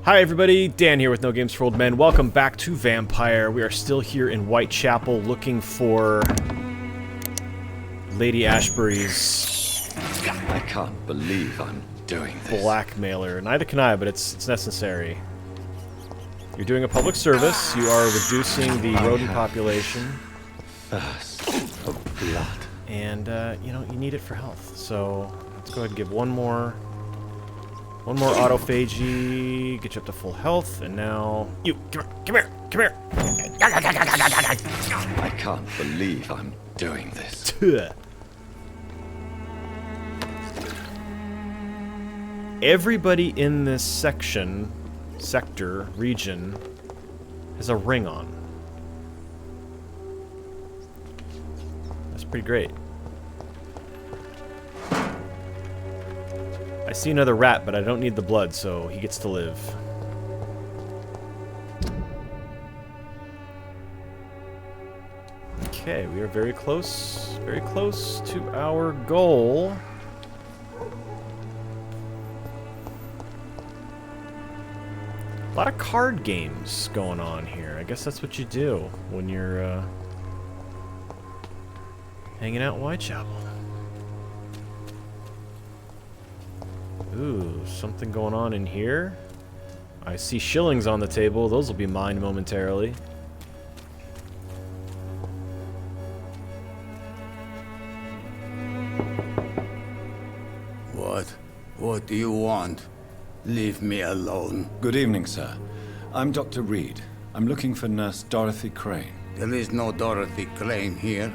Hi everybody, Dan here with No Games for Old Men. Welcome back to Vampire. We are still here in Whitechapel looking for Lady Ashbury's I can't believe I'm doing this. Blackmailer. Neither can I, but it's necessary. You're doing a public service. You are reducing the rodent population. Thirst for blood. And, you know, you need it for health. So, let's go ahead and give one more autophagy, get you up to full health, and now... You, come here! I can't believe I'm doing this. Everybody in this sector, region, has a ring on. That's pretty great. I see another rat, but I don't need the blood, so he gets to live. Okay, we are very close to our goal. A lot of card games going on here. I guess that's what you do when you're hanging out in Whitechapel. Ooh, something going on in here. I see shillings on the table. Those will be mine momentarily. What do you want? Leave me alone. Good evening, sir. I'm Dr. Reid. I'm looking for Nurse Dorothy Crane. There is no Dorothy Crane here.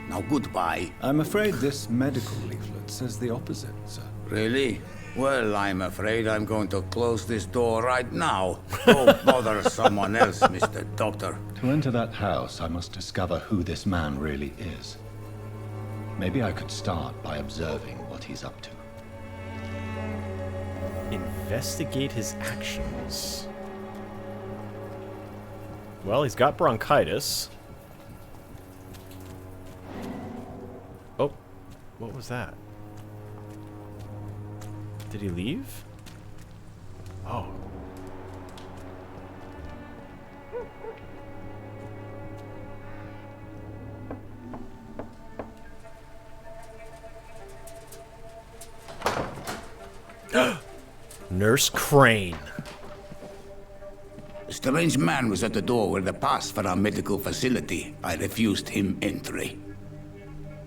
Now goodbye. I'm afraid this medical leaflet says the opposite, sir. Really? Well, I'm afraid I'm going to close this door right now. Go bother someone else, Mr. Doctor. To enter that house, I must discover who this man really is. Maybe I could start by observing what he's up to. Investigate his actions. Well, he's got bronchitis. Oh, what was that? Did he leave? Oh. Nurse Crane. A strange man was at the door with a pass for our medical facility. I refused him entry.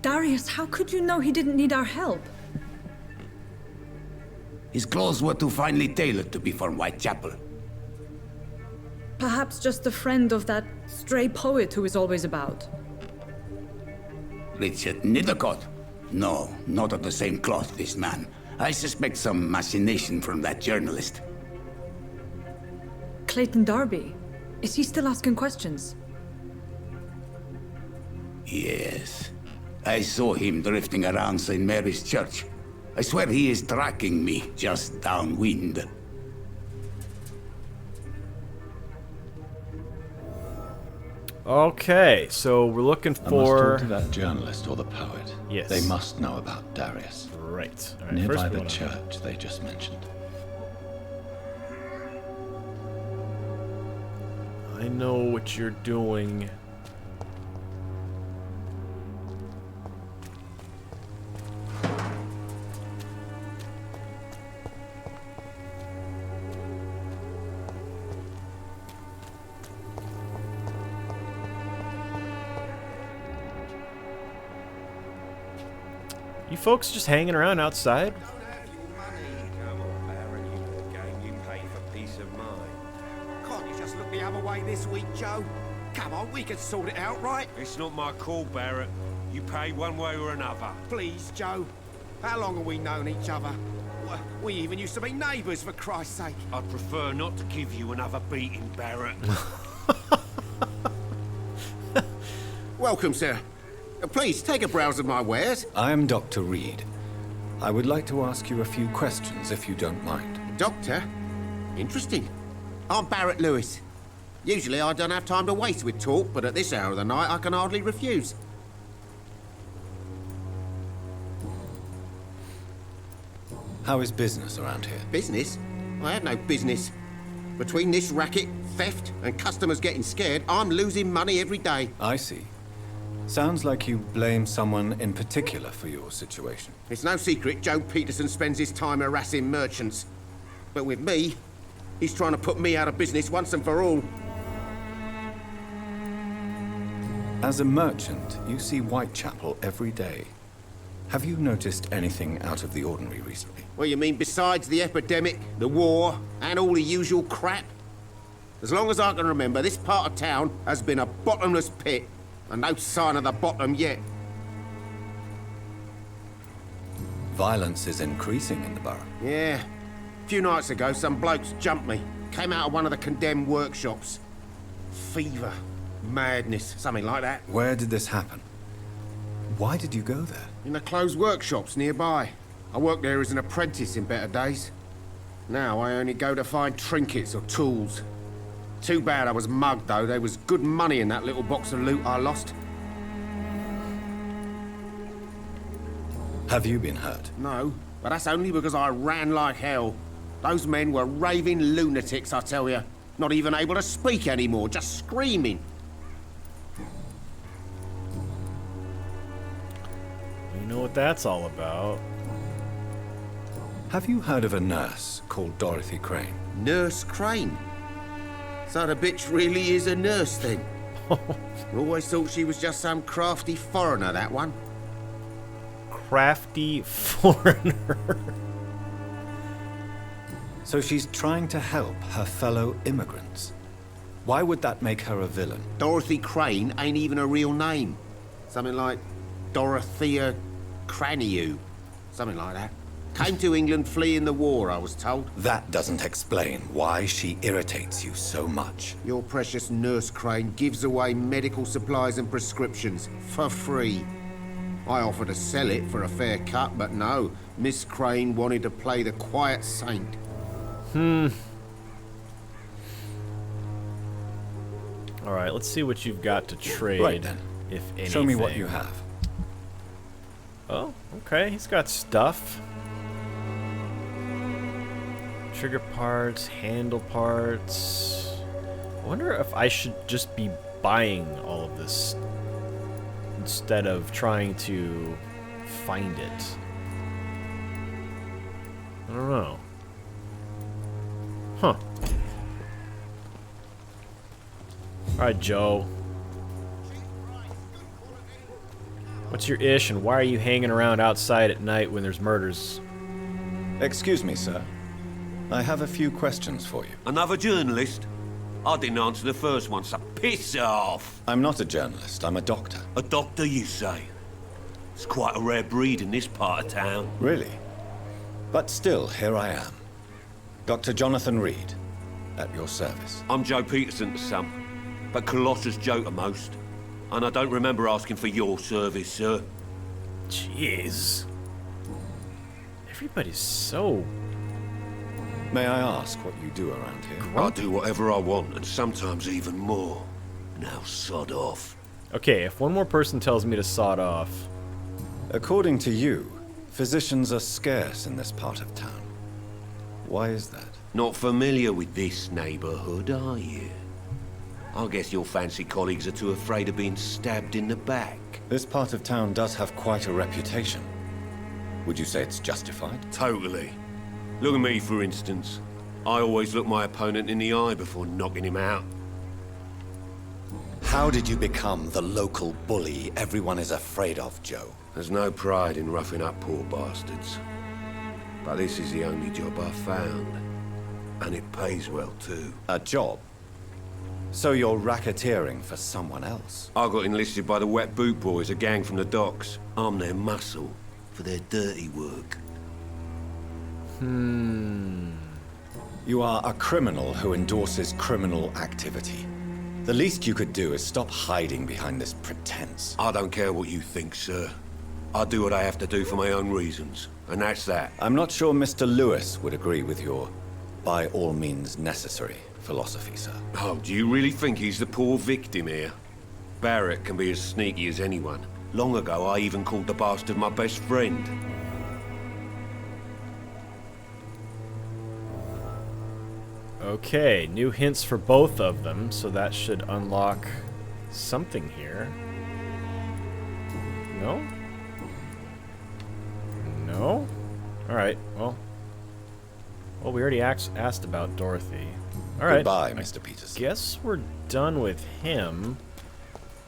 Darius, how could you know he didn't need our help? His clothes were too finely tailored to be from Whitechapel. Perhaps just a friend of that stray poet who is always about. Richard Nithercott? No, not of the same cloth, this man. I suspect some machination from that journalist. Clayton Darby. Is he still asking questions? Yes. I saw him drifting around St. Mary's Church. I swear he is tracking me just downwind. Okay, so we're looking I must for... talk to that journalist or the poet. Yes. They must know about Darius. Right. All right, Nearby first we the wanna- church they just mentioned. I know what you're doing. You folks just hanging around outside? Don't have your money. Come on, Baron, you know the game. You pay for peace of mind. Can't you just look the other way this week, Joe? Come on, we can sort it out, right? It's not my call, Barrett. You pay one way or another. Please, Joe. How long have we known each other? We even used to be neighbours, for Christ's sake. I'd prefer not to give you another beating, Barrett. Welcome, sir. Please, take a browse of my wares. I am Dr. Reid. I would like to ask you a few questions, if you don't mind. Doctor? Interesting. I'm Barrett Lewis. Usually I don't have time to waste with talk, but at this hour of the night I can hardly refuse. How is business around here? Business? I have no business. Between this racket, theft, and customers getting scared, I'm losing money every day. I see. Sounds like you blame someone in particular for your situation. It's no secret Joe Peterson spends his time harassing merchants. But with me, he's trying to put me out of business once and for all. As a merchant, you see Whitechapel every day. Have you noticed anything out of the ordinary recently? Well, you mean besides the epidemic, the war, and all the usual crap? As long as I can remember, this part of town has been a bottomless pit, and no sign of the bottom yet. Violence is increasing in the borough. Yeah. A few nights ago, some blokes jumped me. Came out of one of the condemned workshops. Fever, madness, something like that. Where did this happen? Why did you go there? In the closed workshops nearby. I worked there as an apprentice in better days. Now I only go to find trinkets or tools. Too bad I was mugged, though. There was good money in that little box of loot I lost. Have you been hurt? No, but that's only because I ran like hell. Those men were raving lunatics, I tell you. Not even able to speak anymore, just screaming. You know what that's all about. Have you heard of a nurse called Dorothy Crane? Nurse Crane? So the bitch really is a nurse, then? Always thought she was just some crafty foreigner, that one. Crafty foreigner. So she's trying to help her fellow immigrants. Why would that make her a villain? Dorothy Crane ain't even a real name. Something like Dorothea Craniu. Something like that. Came to England fleeing the war, I was told. That doesn't explain why she irritates you so much. Your precious Nurse Crane gives away medical supplies and prescriptions for free. I offered to sell it for a fair cut, but no. Miss Crane wanted to play the quiet saint. Alright, let's see what you've got to trade. Right then. If anything. Show me what you have. Oh, okay. He's got stuff. Trigger parts, handle parts. I wonder if I should just be buying all of this instead of trying to find it. I don't know. Huh. Alright, Joe. What's your ish and why are you hanging around outside at night when there's murders? Excuse me, sir. I have a few questions for you. Another journalist? I didn't answer the first one, so piss off! I'm not a journalist, I'm a doctor. A doctor, you say? It's quite a rare breed in this part of town. Really? But still, here I am. Dr. Jonathan Reid, at your service. I'm Joe Peterson to some, but Colossus Joe to most. And I don't remember asking for your service, sir. Jeez. Everybody's so... May I ask what you do around here? I do whatever I want, and sometimes even more. Now sod off. Okay, if one more person tells me to sod off... According to you, physicians are scarce in this part of town. Why is that? Not familiar with this neighborhood, are you? I guess your fancy colleagues are too afraid of being stabbed in the back. This part of town does have quite a reputation. Would you say it's justified? Totally. Look at me, for instance. I always look my opponent in the eye before knocking him out. How did you become the local bully everyone is afraid of, Joe? There's no pride in roughing up poor bastards. But this is the only job I've found. And it pays well, too. A job? So you're racketeering for someone else? I got enlisted by the Wet Boot Boys, a gang from the docks. I'm their muscle for their dirty work. You are a criminal who endorses criminal activity. The least you could do is stop hiding behind this pretense. I don't care what you think, sir. I do what I have to do for my own reasons, and that's that. I'm not sure Mr. Lewis would agree with your by all means necessary philosophy, sir. Oh, do you really think he's the poor victim here? Barrett can be as sneaky as anyone. Long ago, I even called the bastard my best friend. Okay, new hints for both of them, so that should unlock something here. No? No? Alright, well, we already asked about Dorothy. Alright. Goodbye, Mr. Peterson. Guess we're done with him.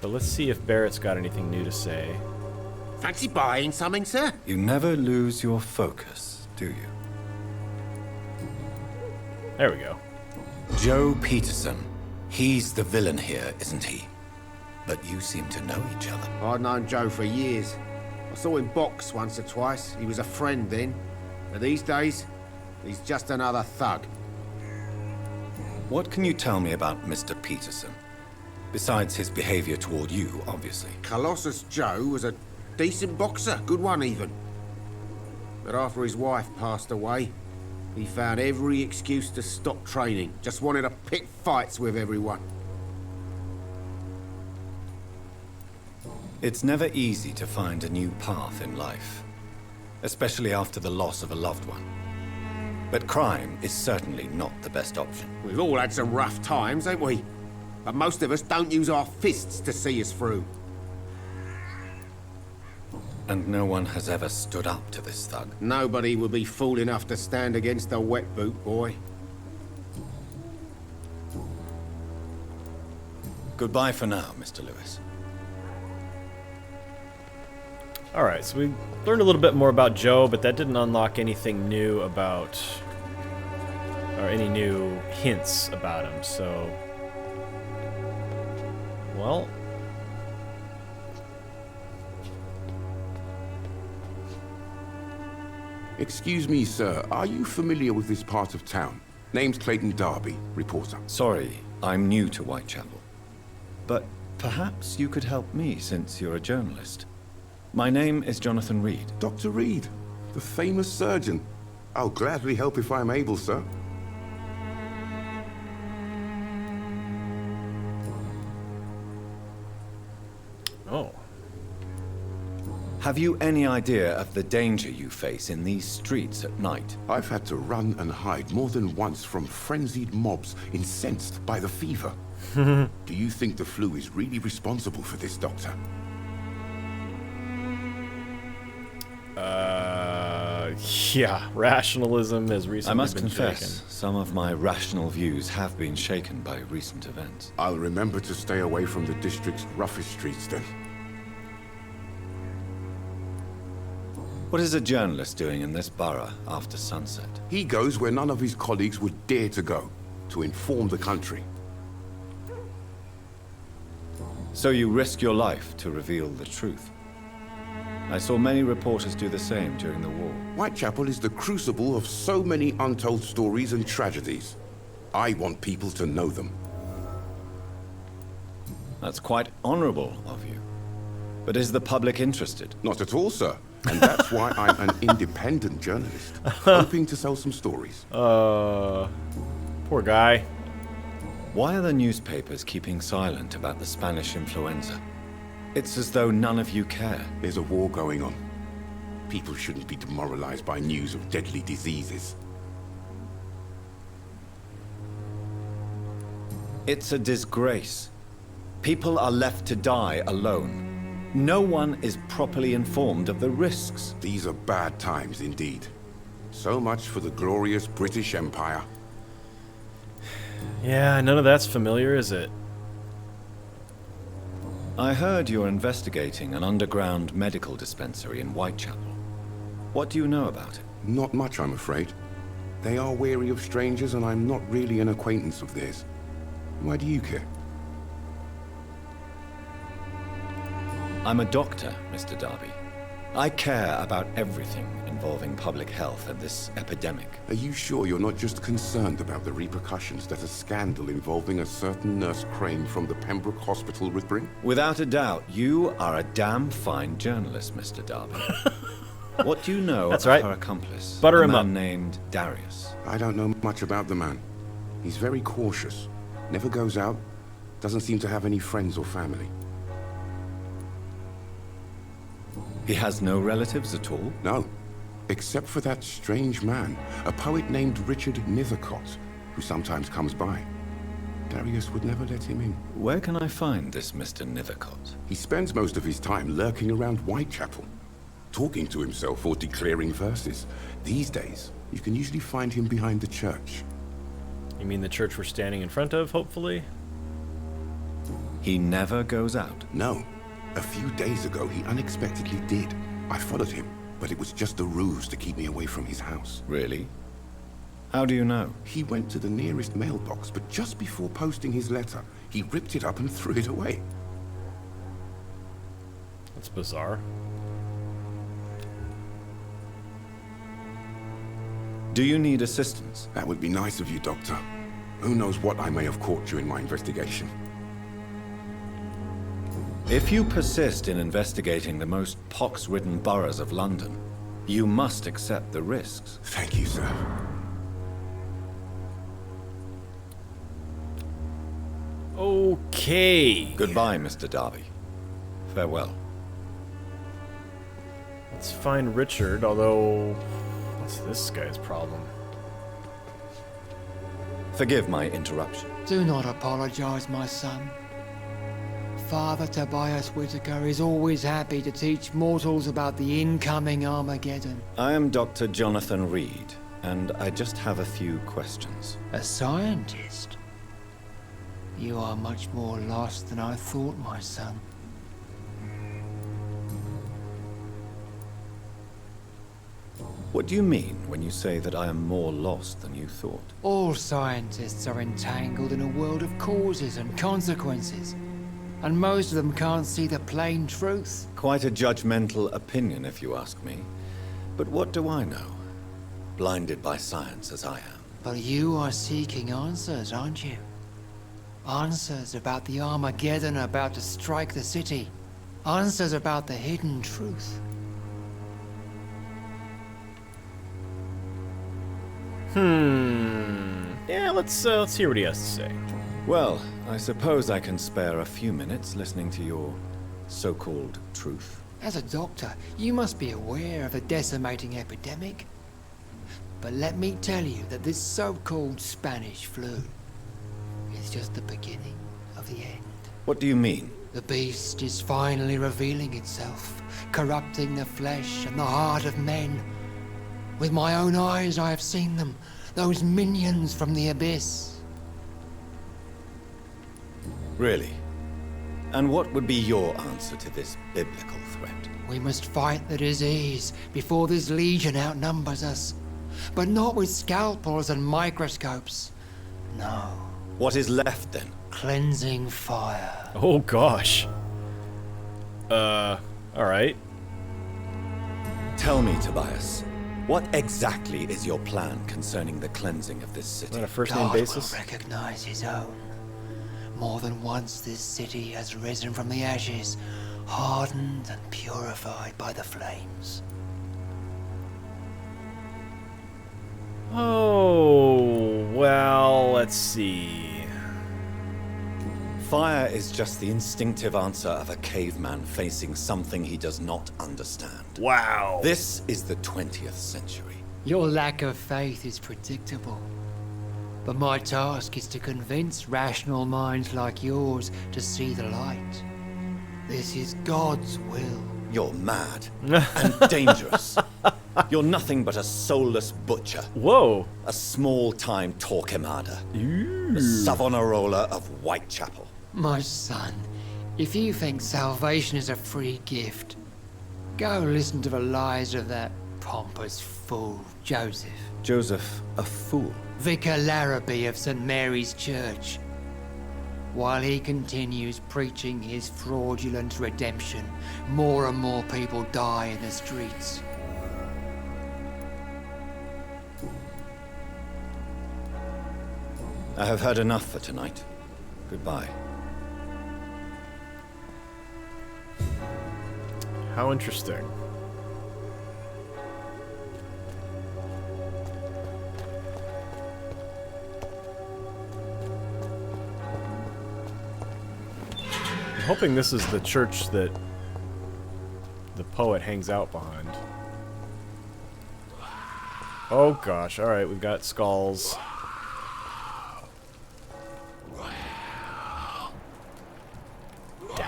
But let's see if Barrett's got anything new to say. Fancy buying something, sir? You never lose your focus, do you? There we go. Joe Peterson. He's the villain here, isn't he? But you seem to know each other. I'd known Joe for years. I saw him box once or twice. He was a friend then. But these days, he's just another thug. What can you tell me about Mr. Peterson? Besides his behavior toward you, obviously. Colossus Joe was a decent boxer, good one even. But after his wife passed away, he found every excuse to stop training. Just wanted to pick fights with everyone. It's never easy to find a new path in life, especially after the loss of a loved one. But crime is certainly not the best option. We've all had some rough times, ain't we? But most of us don't use our fists to see us through. And no one has ever stood up to this thug. Nobody would be fool enough to stand against a wet boot boy. Goodbye for now, Mr. Lewis. Alright, so we learned a little bit more about Joe, but that didn't unlock anything new about... or any new hints about him, so... well... Excuse me, sir. Are you familiar with this part of town? Name's Clayton Darby, reporter. Sorry, I'm new to Whitechapel. But perhaps you could help me since you're a journalist. My name is Jonathan Reid. Dr. Reid, the famous surgeon. I'll gladly help if I'm able, sir. Oh. Have you any idea of the danger you face in these streets at night? I've had to run and hide more than once from frenzied mobs incensed by the fever. Do you think the flu is really responsible for this, Doctor? Yeah, rationalism has recently I must been confess, shaken. some of my rational views have been shaken by recent events. I'll remember to stay away from the district's roughest streets then. What is a journalist doing in this borough after sunset? He goes where none of his colleagues would dare to go, to inform the country. So you risk your life to reveal the truth. I saw many reporters do the same during the war. Whitechapel is the crucible of so many untold stories and tragedies. I want people to know them. That's quite honorable of you. But is the public interested? Not at all, sir. And that's why I'm an independent journalist, hoping to sell some stories. Poor guy. Why are the newspapers keeping silent about the Spanish influenza? It's as though none of you care. There's a war going on. People shouldn't be demoralized by news of deadly diseases. It's a disgrace. People are left to die alone. No one is properly informed of the risks. These are bad times indeed. So much for the glorious British Empire. Yeah, none of that's familiar, is it? I heard you're investigating an underground medical dispensary in Whitechapel. What do you know about it? Not much, I'm afraid. They are wary of strangers, and I'm not really an acquaintance of theirs. Why do you care? I'm a doctor, Mr. Darby. I care about everything involving public health and this epidemic. Are you sure you're not just concerned about the repercussions that a scandal involving a certain Nurse Crane from the Pembroke Hospital would bring? Without a doubt, you are a damn fine journalist, Mr. Darby. What do you know That's of right. her accomplice? Butter a him man up. named Darius. I don't know much about the man. He's very cautious. Never goes out. Doesn't seem to have any friends or family. He has no relatives at all? No. Except for that strange man, a poet named Richard Nethercott. who sometimes comes by. Darius would never let him in. Where can I find this Mr. Nivicott? He spends most of his time lurking around Whitechapel, talking to himself or declaring verses. These days, you can usually find him behind the church. You mean the church we're standing in front of, hopefully? He never goes out. No. A few days ago, he unexpectedly did. I followed him, but it was just a ruse to keep me away from his house. Really? How do you know? He went to the nearest mailbox, but just before posting his letter, he ripped it up and threw it away. That's bizarre. Do you need assistance? That would be nice of you, Doctor. Who knows what I may have caught you in my investigation. If you persist in investigating the most pox-ridden boroughs of London, you must accept the risks. Thank you, sir. Okay. Goodbye, Mr. Darby. Farewell. Let's find Richard, although... what's this guy's problem? Forgive my interruption. Do not apologize, my son. Father Tobias Whitaker is always happy to teach mortals about the incoming Armageddon. I am Dr. Jonathan Reid, and I just have a few questions. A scientist? You are much more lost than I thought, my son. What do you mean when you say that I am more lost than you thought? All scientists are entangled in a world of causes and consequences, and most of them can't see the plain truth. Quite a judgmental opinion, if you ask me. But what do I know? Blinded by science as I am. But you are seeking answers, aren't you? Answers about the Armageddon about to strike the city. Answers about the hidden truth. Yeah, let's hear what he has to say. Well, I suppose I can spare a few minutes listening to your so-called truth. As a doctor, you must be aware of the decimating epidemic. But let me tell you that this so-called Spanish flu is just the beginning of the end. What do you mean? The beast is finally revealing itself, corrupting the flesh and the heart of men. With my own eyes I have seen them, those minions from the abyss. Really? And what would be your answer to this biblical threat? We must fight the disease before this legion outnumbers us. But not with scalpels and microscopes. No. What is left then? Cleansing fire. Oh gosh. Alright. Tell me, Tobias, what exactly is your plan concerning the cleansing of this city? On a first-name God basis? will recognize his own. More than once this city has risen from the ashes, hardened and purified by the flames. Oh, well, let's see. Fire is just the instinctive answer of a caveman facing something he does not understand. Wow. This is the 20th century. Your lack of faith is predictable. But my task is to convince rational minds like yours to see the light. This is God's will. You're mad and dangerous. You're nothing but a soulless butcher. Whoa. A small-time Torquemada. The Savonarola of Whitechapel. My son, if you think salvation is a free gift, go listen to the lies of that pompous fool, Joseph. Joseph, a fool. Vicar Larrabee of St. Mary's Church. While he continues preaching his fraudulent redemption, more and more people die in the streets. I have heard enough for tonight. Goodbye. How interesting. I'm hoping this is the church that the poet hangs out behind. Oh gosh, alright, we've got skulls.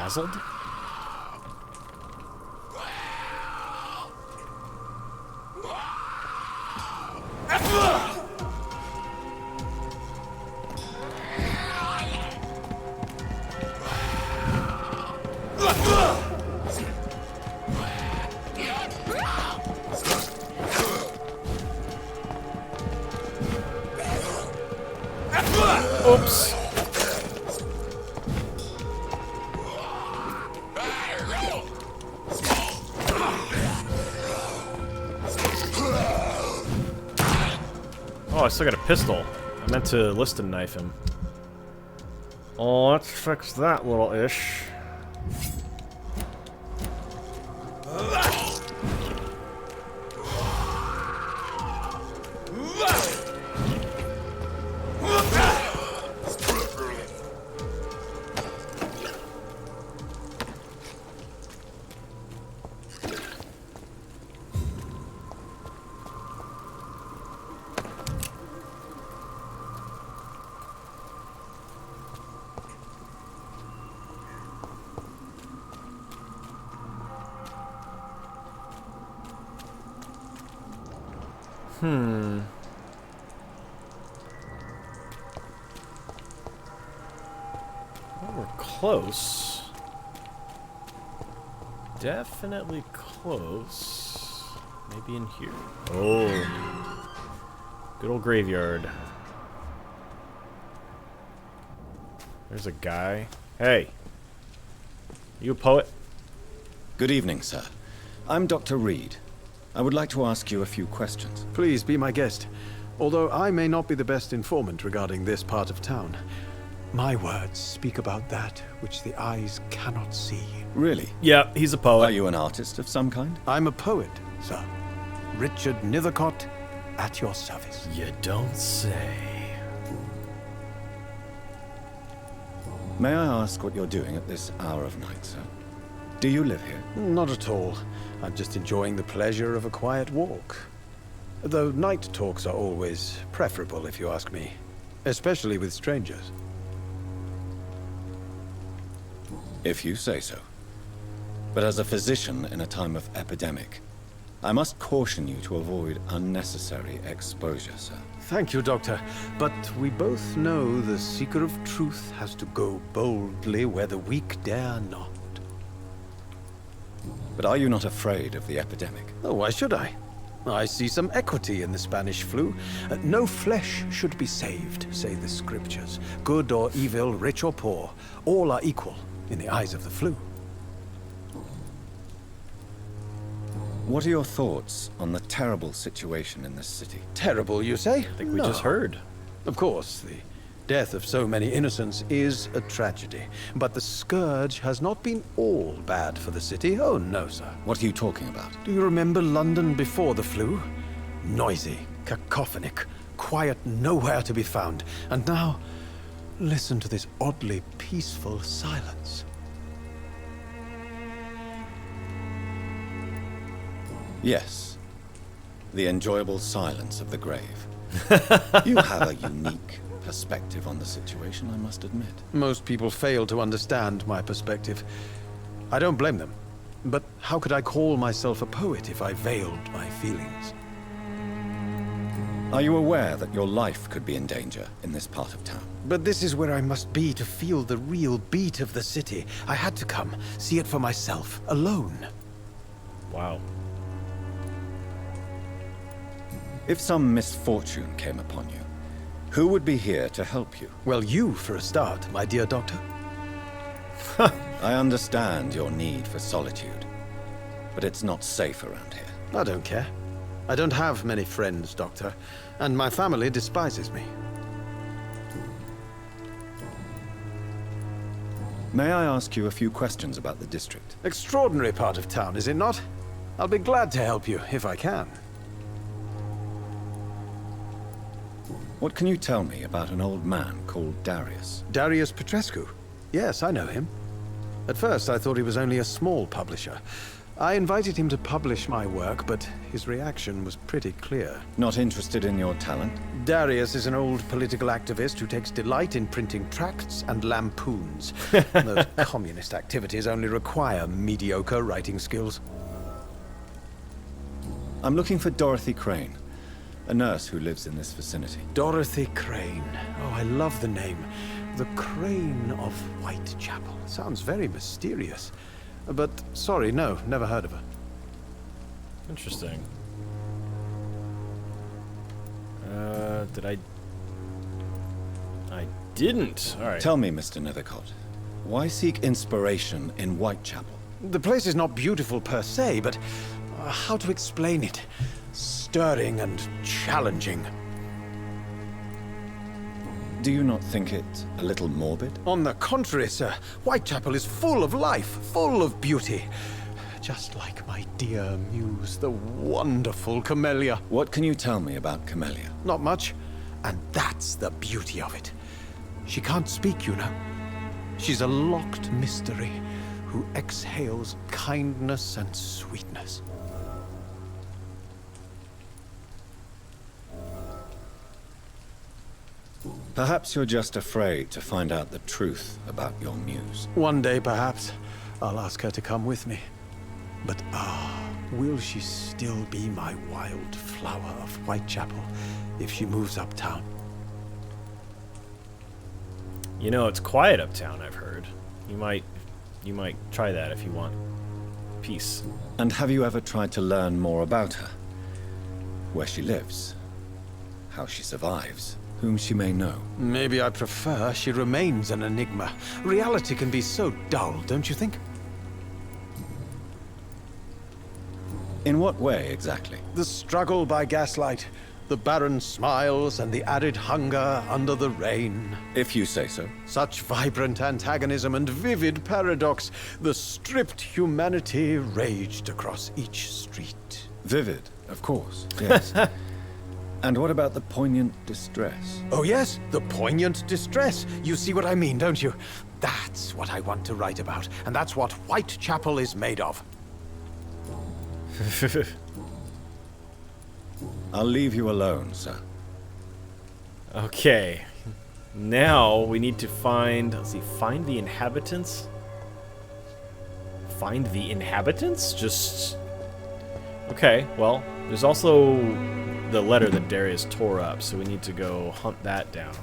dazzled? Oops. Oh, I still got a pistol. I meant to Liston knife him. Oh, let's fix that little ish. Well, we're close. Definitely close. Maybe in here. Oh. Good old graveyard. There's a guy. Hey. You a poet? Good evening, sir. I'm Dr. Reid. I would like to ask you a few questions. Please be my guest. Although I may not be the best informant regarding this part of town, my words speak about that which the eyes cannot see. Really? Yeah, he's a poet. Are you an artist of some kind? I'm a poet, sir. Richard Nethercott, at your service. You don't say. May I ask what you're doing at this hour of night, sir? Do you live here? Not at all. I'm just enjoying the pleasure of a quiet walk. Though night talks are always preferable, if you ask me. Especially with strangers. If you say so. But as a physician in a time of epidemic, I must caution you to avoid unnecessary exposure, sir. Thank you, Doctor. But we both know the seeker of truth has to go boldly where the weak dare not. But are you not afraid of the epidemic? Oh, why should I? I see some equity in the Spanish flu. No flesh should be saved, say the scriptures. Good or evil, rich or poor, all are equal in the eyes of the flu. What are your thoughts on the terrible situation in this city? Terrible, you say? I think we just heard. Of course, the death of so many innocents is a tragedy. But the scourge has not been all bad for the city. Oh, no, sir. What are you talking about? Do you remember London before the flu? Noisy, cacophonic, quiet nowhere to be found. And now, listen to this oddly peaceful silence. Yes. The enjoyable silence of the grave. You have a unique perspective on the situation, I must admit. Most people fail to understand my perspective. I don't blame them. But how could I call myself a poet if I veiled my feelings? Are you aware that your life could be in danger in this part of town? But this is where I must be to feel the real beat of the city. I had to come, see it for myself, alone. Wow. If some misfortune came upon you, who would be here to help you? Well, you, for a start, my dear doctor. I understand your need for solitude, but it's not safe around here. I don't care. I don't have many friends, Doctor, and my family despises me. May I ask you a few questions about the district? Extraordinary part of town, is it not? I'll be glad to help you, if I can. What can you tell me about an old man called Darius? Darius Petrescu? Yes, I know him. At first, I thought he was only a small publisher. I invited him to publish my work, but his reaction was pretty clear. Not interested in your talent? Darius is an old political activist who takes delight in printing tracts and lampoons. Those communist activities only require mediocre writing skills. I'm looking for Dorothy Crane, a nurse who lives in this vicinity. Dorothy Crane. Oh, I love the name. The Crane of Whitechapel. Sounds very mysterious. But, sorry, no, never heard of her. Interesting. Did I didn't. All right. Tell me, Mr. Nethercott, why seek inspiration in Whitechapel? The place is not beautiful per se, but how to explain it? Stirring and challenging. Do you not think it a little morbid? On the contrary, sir. Whitechapel is full of life, full of beauty. Just like my dear muse, the wonderful Camellia. What can you tell me about Camellia? Not much. And that's the beauty of it. She can't speak, you know. She's a locked mystery who exhales kindness and sweetness. Perhaps you're just afraid to find out the truth about your muse. One day, perhaps, I'll ask her to come with me. But will she still be my wild flower of Whitechapel if she moves uptown? You know, it's quiet uptown, I've heard. You might try that if you want peace. And have you ever tried to learn more about her? Where she lives? How she survives? Whom she may know? Maybe I prefer she remains an enigma. Reality can be so dull, don't you think? In what way, exactly? The struggle by gaslight, the barren smiles and the added hunger under the rain. If you say so. Such vibrant antagonism and vivid paradox. The stripped humanity raged across each street. Vivid, of course, yes. And what about the poignant distress? Oh yes, the poignant distress. You see what I mean, don't you? That's what I want to write about, and that's what Whitechapel is made of. I'll leave you alone, sir. Okay. Now we need to find, let's see, find the inhabitants? Find the inhabitants? Just... Okay, well, there's also the letter that Darius tore up, so we need to go hunt that down.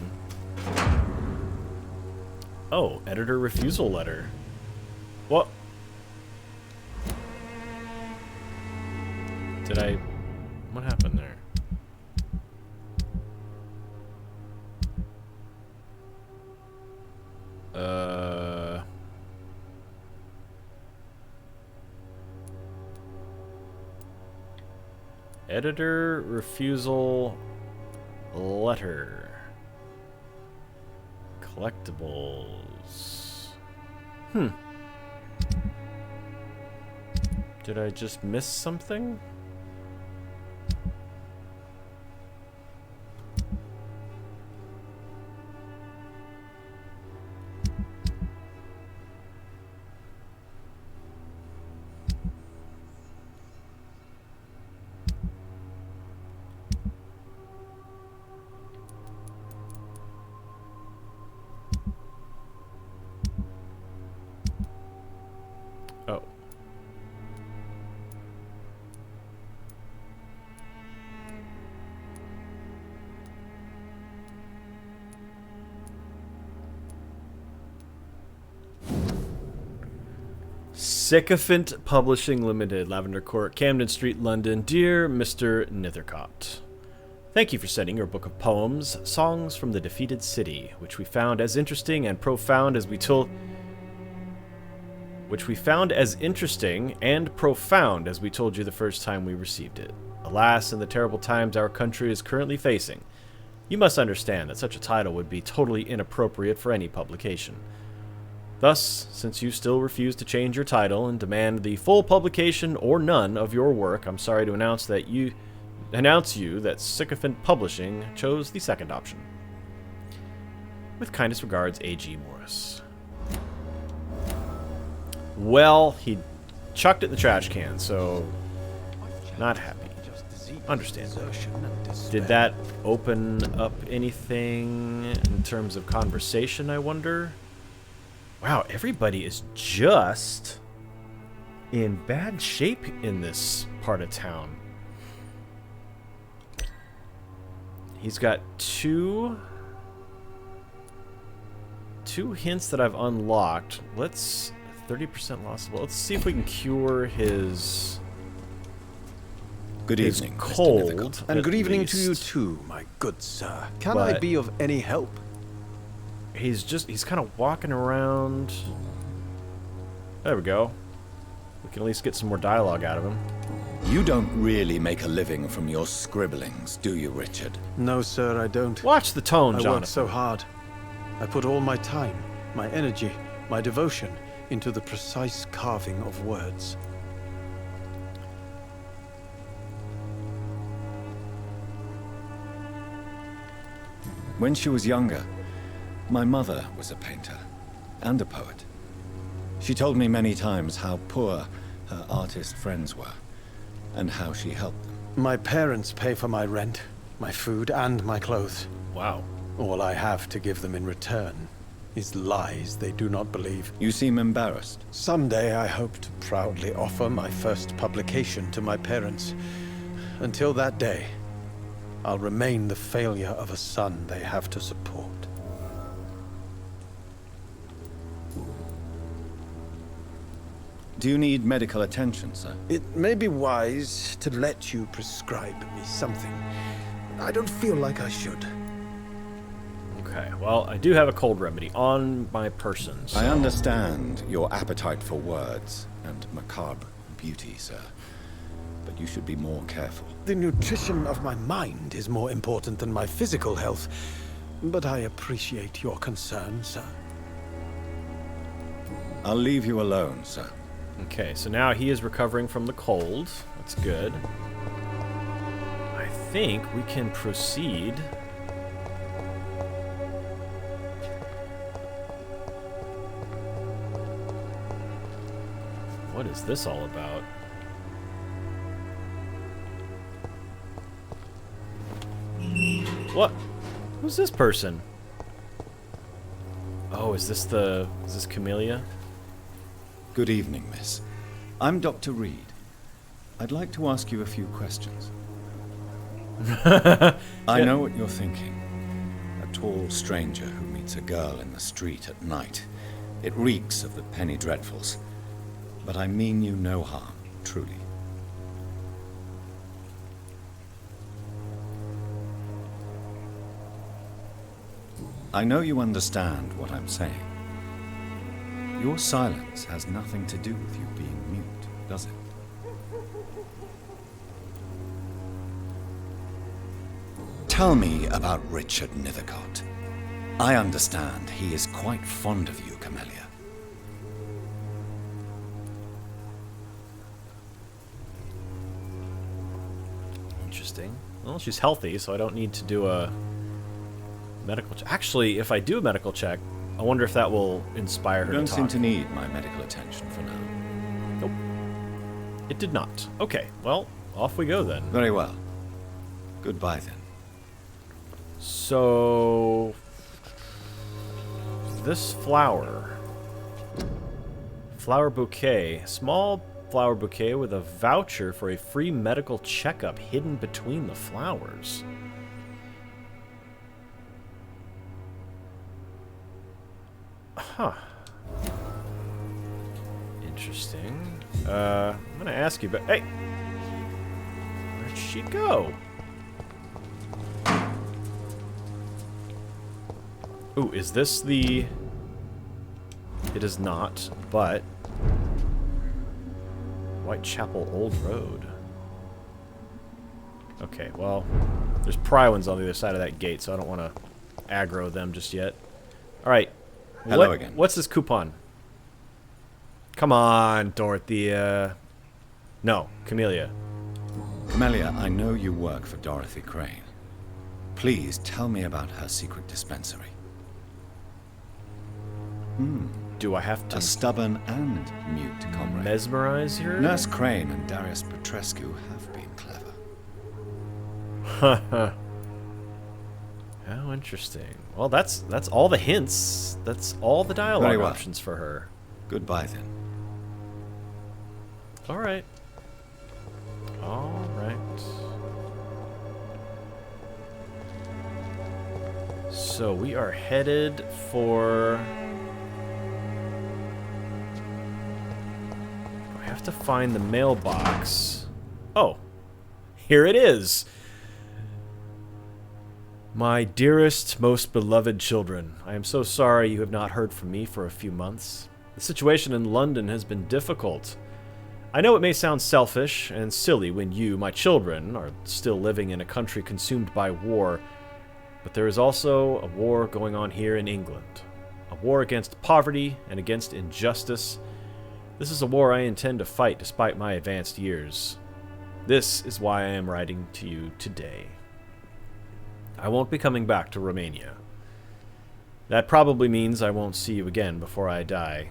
Oh, editor refusal letter. What? Did I... What happened there? Editor refusal letter. Collectibles. Did I just miss something? Oh. Sycophant Publishing Limited, Lavender Court, Camden Street, London. Dear Mr. Nethercott, thank you for sending your book of poems, Songs from the Defeated City, which we found as interesting and profound as we told you the first time we received it. Alas, in the terrible times our country is currently facing, you must understand that such a title would be totally inappropriate for any publication. Thus, since you still refuse to change your title and demand the full publication or none of your work, I'm sorry to announce you that Sycophant Publishing chose the second option. With kindest regards, A.G. Morris. Well, he chucked it in the trash can, so not happy. Understandable. Did that open up anything in terms of conversation, I wonder? Wow, everybody is just in bad shape in this part of town. He's got two hints that I've unlocked. Let's 30% loss. Let's see if we can cure his Good evening, cold. And good evening least. to you too, my good sir. Can I be of any help? He's kind of walking around. There we go. We can at least get some more dialogue out of him. You don't really make a living from your scribblings, do you, Richard? No, sir, I don't. Watch the tone, Jonathan. I work so hard. I put all my time, my energy, my devotion into the precise carving of words. When she was younger, my mother was a painter and a poet. She told me many times how poor her artist friends were and how she helped them. My parents pay for my rent, my food, and my clothes. Wow. All I have to give them in return is lies they do not believe. You seem embarrassed. Someday I hope to proudly offer my first publication to my parents. Until that day, I'll remain the failure of a son they have to support. Do you need medical attention, sir? It may be wise to let you prescribe me something. I don't feel like I should. Okay, well, I do have a cold remedy on my person. So. I understand your appetite for words and macabre beauty, sir. But you should be more careful. The nutrition of my mind is more important than my physical health. But I appreciate your concern, sir. I'll leave you alone, sir. Okay, so now he is recovering from the cold. That's good. I think we can proceed. What is this all about? What? Who's this person? Oh, is this Camellia? Good evening, miss. I'm Dr. Reid. I'd like to ask you a few questions. I know what you're thinking. A tall stranger who meets a girl in the street at night. It reeks of the penny dreadfuls. But I mean you no harm, truly. I know you understand what I'm saying. Your silence has nothing to do with you being mute, does it? Tell me about Richard Nithercott. I understand he is quite fond of you, Camellia. Interesting. Well, she's healthy, so I don't need to do a medical check. Actually, if I do a medical check, I wonder if that will inspire her to talk. You don't seem to need my medical attention for now. Nope. It did not. Okay, well, off we go then. Very well. Goodbye then. So, this flower bouquet, small flower bouquet with a voucher for a free medical checkup hidden between the flowers. Huh. Interesting. I'm gonna ask you, but hey, where'd she go? Ooh, is this the... It is not, but... Whitechapel Old Road. Okay, well, there's Prywins on the other side of that gate, so I don't want to aggro them just yet. Alright. Hello again. What's this coupon? Come on, Dorothea. No, Camellia. Camellia, I know you work for Dorothy Crane. Please tell me about her secret dispensary. Do I have to A stubborn and mute comrade. mesmerize her? Nurse Crane and Darius Petrescu have been clever. Haha. How interesting. Well, that's all the hints. That's all the dialogue Very well. options for her. Goodbye then. All right. All right. So we are headed for... I have to find the mailbox. Oh, here it is. My dearest, most beloved children, I am so sorry you have not heard from me for a few months. The situation in London has been difficult. I know it may sound selfish and silly when you, my children, are still living in a country consumed by war, but there is also a war going on here in England. A war against poverty and against injustice. This is a war I intend to fight despite my advanced years. This is why I am writing to you today. I won't be coming back to Romania. That probably means I won't see you again before I die.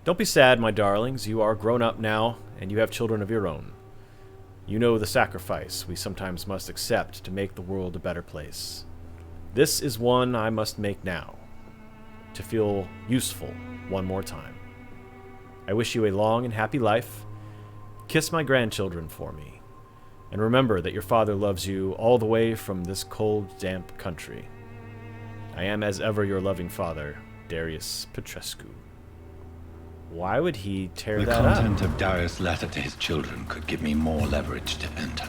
Don't be sad, my darlings. You are grown up now, and you have children of your own. You know the sacrifice we sometimes must accept to make the world a better place. This is one I must make now, to feel useful one more time. I wish you a long and happy life. Kiss my grandchildren for me. And remember that your father loves you all the way from this cold, damp country. I am as ever your loving father, Darius Petrescu. Why would he tear The that up? content of Darius' letter to his children could give me more leverage to enter.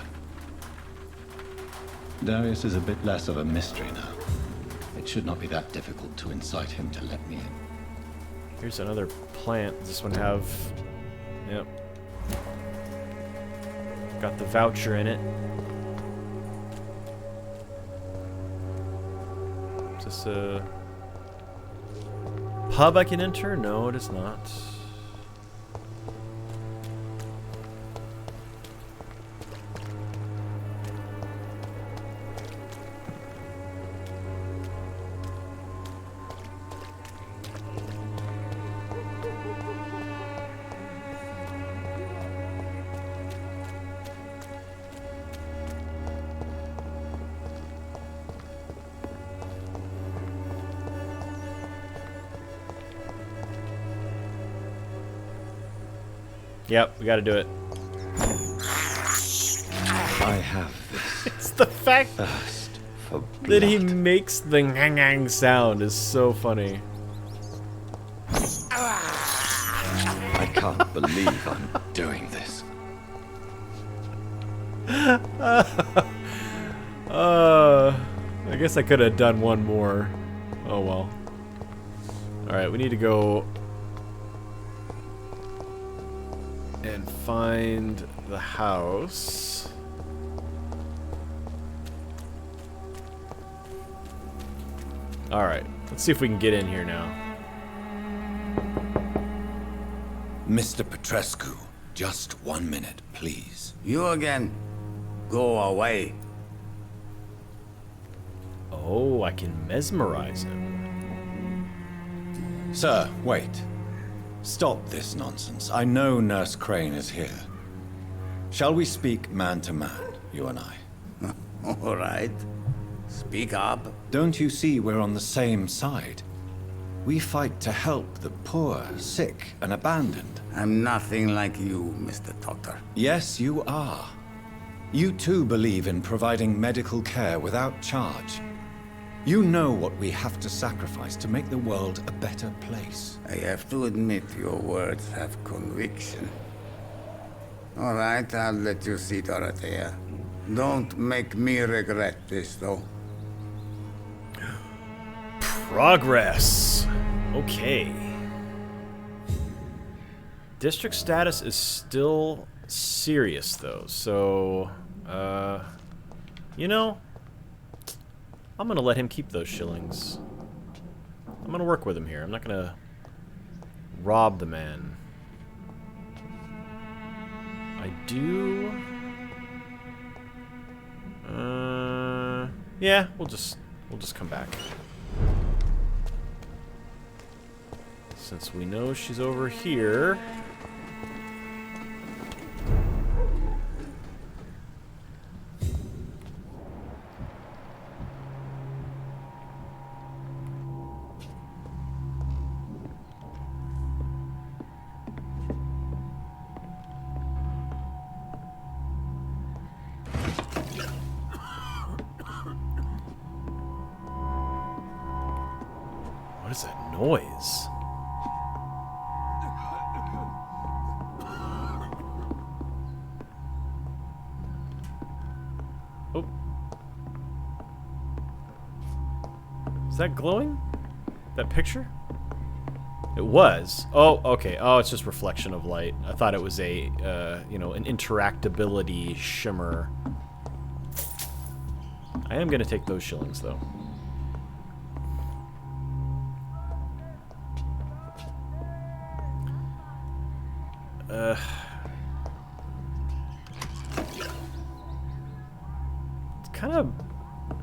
Darius is a bit less of a mystery now. It should not be that difficult to incite him to let me in. Here's another plant. Does this one have... Yep. Got the voucher in it. Is this a pub I can enter? No, it is not. Yep, we gotta do it. I have this It's the fact thirst for blood. that he makes the ngang sound is so funny. I can't believe I'm doing this. I guess I could have done one more. Oh well. Alright, we need to go and find the house. Alright, let's see if we can get in here now. Mr. Petrescu, just 1 minute, please. You again. Go away. Oh, I can mesmerize him. Sir, wait. Stop this nonsense. I know Nurse Crane is here. Shall we speak man to man, you and I? All right. Speak up. Don't you see we're on the same side? We fight to help the poor, sick, and abandoned. I'm nothing like you, Mr. Doctor. Yes, you are. You too believe in providing medical care without charge. You know what we have to sacrifice to make the world a better place. I have to admit your words have conviction. All right, I'll let you see, Dorothea. Don't make me regret this, though. Progress. Okay. District status is still serious, though. So, you know, I'm gonna let him keep those shillings. I'm gonna work with him here. I'm not gonna rob the man. I do. Yeah, we'll just come back. since we know she's over here. What is that noise? Oh. Is that glowing? That picture? It was. Oh, okay. Oh, it's just reflection of light. I thought it was a, you know, an interactability shimmer. I am gonna take those shillings, though.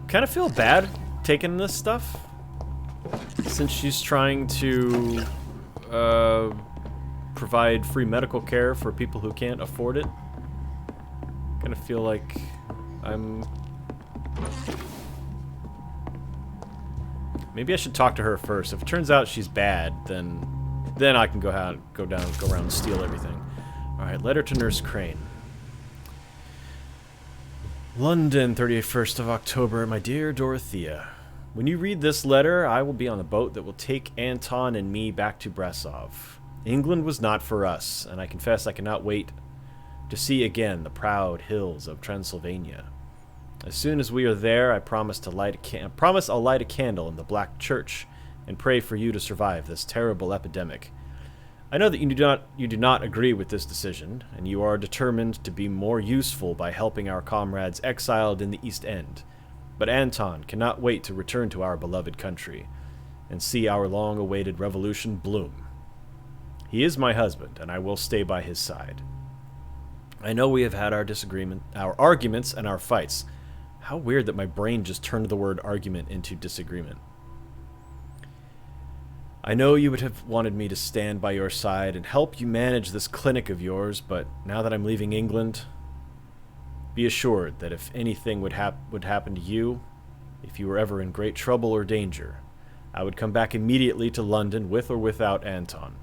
Kind of feel bad taking this stuff, since she's trying to provide free medical care for people who can't afford it. Kind of feel like I'm... Maybe I should talk to her first. If it turns out she's bad, then I can go around and steal everything. Alright, letter to Nurse Crane. London, 31st of October. My dear Dorothea, when you read this letter, I will be on the boat that will take Anton and me back to Brasov. England was not for us, and I confess I cannot wait to see again the proud hills of Transylvania. As soon as we are there, I promise I'll light a candle in the Black Church and pray for you to survive this terrible epidemic. I know that you do not agree with this decision, and you are determined to be more useful by helping our comrades exiled in the East End. But Anton cannot wait to return to our beloved country and see our long-awaited revolution bloom. He is my husband, and I will stay by his side. I know we have had our arguments and our fights. How weird that my brain just turned the word argument into disagreement. I know you would have wanted me to stand by your side and help you manage this clinic of yours, but now that I'm leaving England, be assured that if anything would happen to you, if you were ever in great trouble or danger, I would come back immediately to London with or without Anton.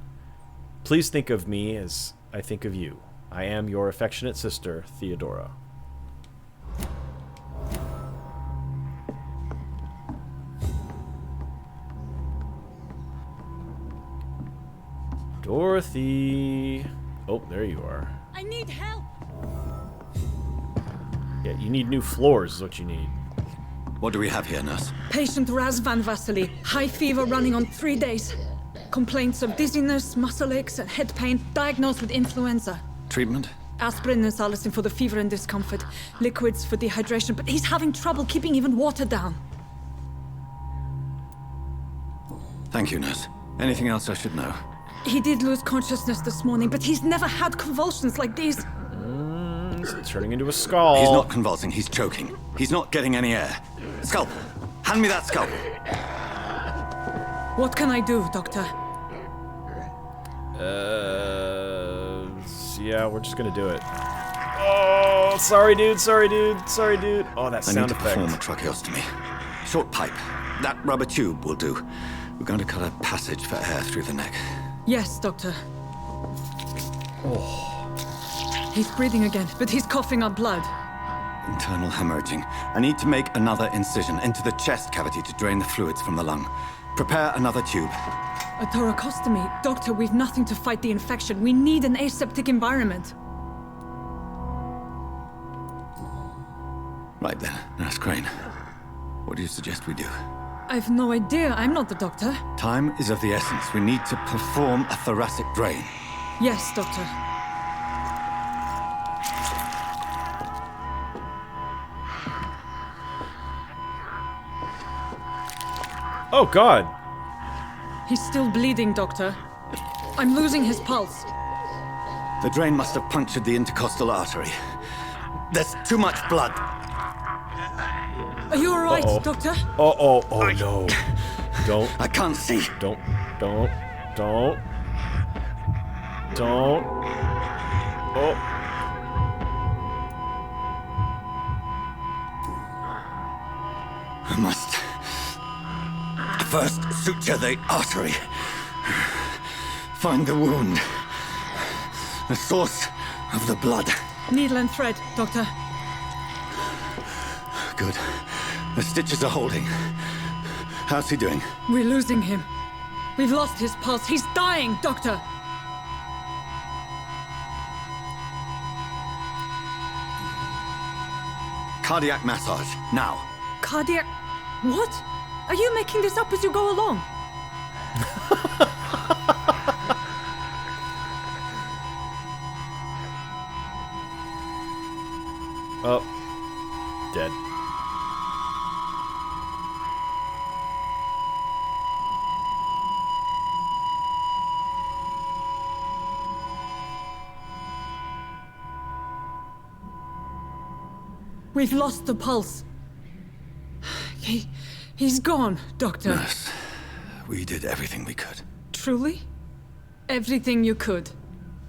Please think of me as I think of you. I am your affectionate sister, Theodora. Dorothy. Oh, there you are. I need help. Yeah, you need new floors is what you need. What do we have here, nurse? Patient Raz Van Vasily. High fever running on 3 days. Complaints of dizziness, muscle aches, and head pain. Diagnosed with influenza. Treatment? Aspirin and salicin for the fever and discomfort. Liquids for dehydration, but he's having trouble keeping even water down. Thank you, nurse. Anything else I should know? He did lose consciousness this morning, but he's never had convulsions like these. He's turning into a skull. He's not convulsing, he's choking. He's not getting any air. Scalpel! Hand me that scalpel! What can I do, Doctor? Yeah, we're just gonna do it. Oh, sorry, dude, sorry, dude, sorry, dude. Oh, that sound effect. I need to perform a tracheostomy. Short pipe. That rubber tube will do. We're going to cut a passage for air through the neck. Yes, Doctor. Oh. He's breathing again, but he's coughing up blood. Internal hemorrhaging. I need to make another incision into the chest cavity to drain the fluids from the lung. Prepare another tube. A thoracostomy? Doctor, we've nothing to fight the infection. We need an aseptic environment. Right then, Nurse Crane. What do you suggest we do? I've no idea. I'm not the doctor. Time is of the essence. We need to perform a thoracic drain. Yes, Doctor. Oh, God. He's still bleeding, Doctor. I'm losing his pulse. The drain must have punctured the intercostal artery. There's too much blood. Are you all right, Doctor? Oh, no. Don't. I can't see. Don't. Don't. Don't. Oh. I must first suture the artery. Find the wound. The source of the blood. Needle and thread, Doctor. Good. The stitches are holding. How's he doing? We're losing him. We've lost his pulse. He's dying, Doctor. Cardiac massage, now. Cardiac... What? Are you making this up as you go along? Oh. Dead. We've lost the pulse. He's gone, Doctor. Nurse, we did everything we could. Truly? Everything you could.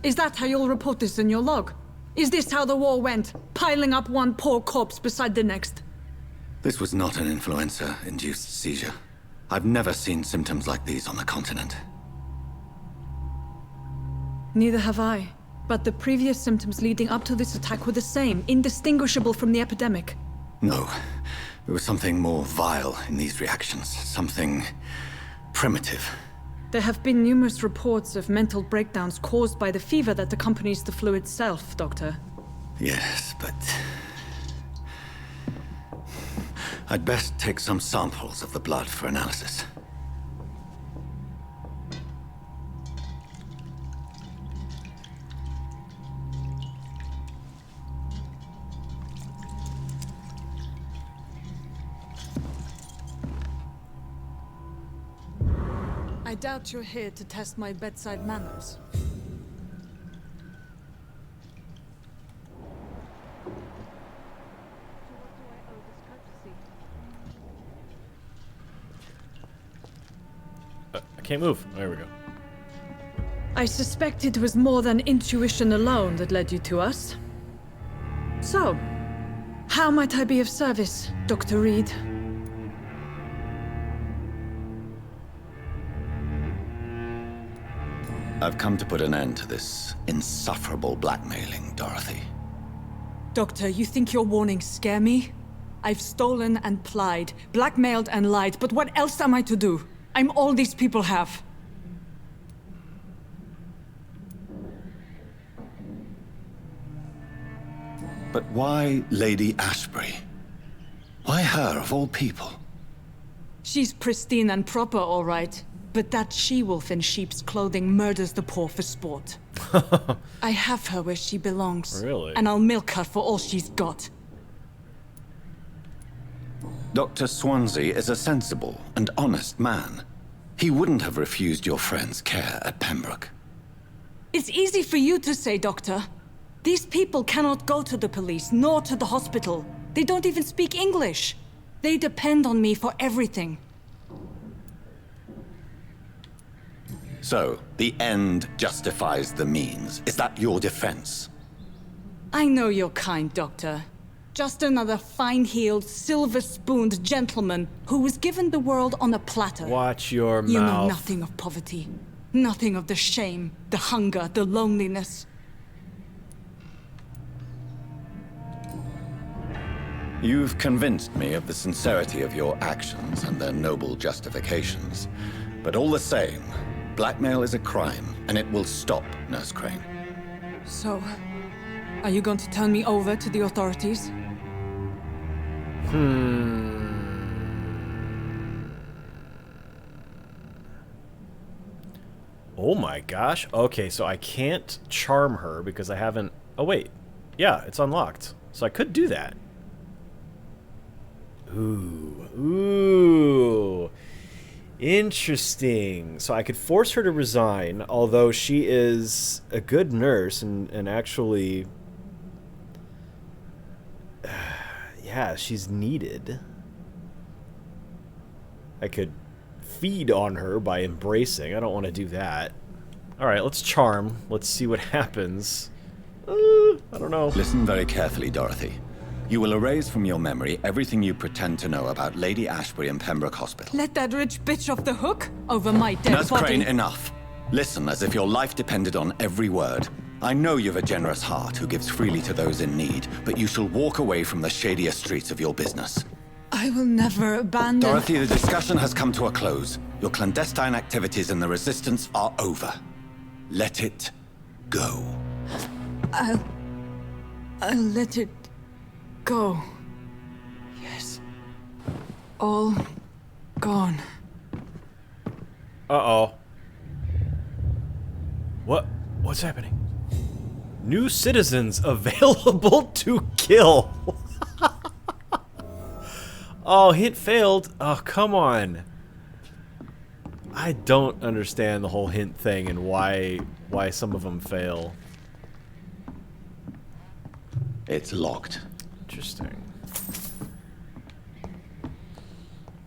Is that how you'll report this in your log? Is this how the war went? Piling up one poor corpse beside the next? This was not an influenza-induced seizure. I've never seen symptoms like these on the continent. Neither have I. But the previous symptoms leading up to this attack were the same, indistinguishable from the epidemic. No. There was something more vile in these reactions. Something primitive. There have been numerous reports of mental breakdowns caused by the fever that accompanies the flu itself, Doctor. Yes, but... I'd best take some samples of the blood for analysis. I doubt you're here to test my bedside manners. I can't move. There we go. I suspect it was more than intuition alone that led you to us. So, how might I be of service, Dr. Reid? I've come to put an end to this insufferable blackmailing, Dorothy. Doctor, you think your warnings scare me? I've stolen and plied, blackmailed and lied, but what else am I to do? I'm all these people have. But why Lady Ashbury? Why her, of all people? She's pristine and proper, all right. But that she-wolf in sheep's clothing murders the poor for sport. I have her where she belongs. Really? And I'll milk her for all she's got. Dr. Swansea is a sensible and honest man. He wouldn't have refused your friend's care at Pembroke. It's easy for you to say, Doctor. These people cannot go to the police, nor to the hospital. They don't even speak English. They depend on me for everything. So, the end justifies the means. Is that your defense? I know you're kind, Doctor. Just another fine-heeled, silver-spooned gentleman who was given the world on a platter. Watch your mouth. You know nothing of poverty. Nothing of the shame, the hunger, the loneliness. You've convinced me of the sincerity of your actions and their noble justifications. But all the same, blackmail is a crime, and it will stop, Nurse Crane. So, are you going to turn me over to the authorities? Oh my gosh. Okay, so I can't charm her because I haven't... Oh, wait. Yeah, it's unlocked. So I could do that. Ooh. Interesting. So I could force her to resign, although she is a good nurse and actually... yeah, she's needed. I could feed on her by embracing. I don't want to do that. Alright, let's charm. Let's see what happens. I don't know. Listen very carefully, Dorothy. You will erase from your memory everything you pretend to know about Lady Ashbury and Pembroke Hospital. Let that rich bitch off the hook over my dead Nurse body. Crane, enough. Listen as if your life depended on every word. I know you've a generous heart who gives freely to those in need, but you shall walk away from the shadier streets of your business. I will never abandon... Dorothy, the discussion has come to a close. Your clandestine activities in the Resistance are over. Let it go. I'll let it go. Yes. All gone. Uh-oh. What's happening? New citizens available to kill. Oh, hint failed. Oh, come on. I don't understand the whole hint thing and why some of them fail. It's locked. Interesting.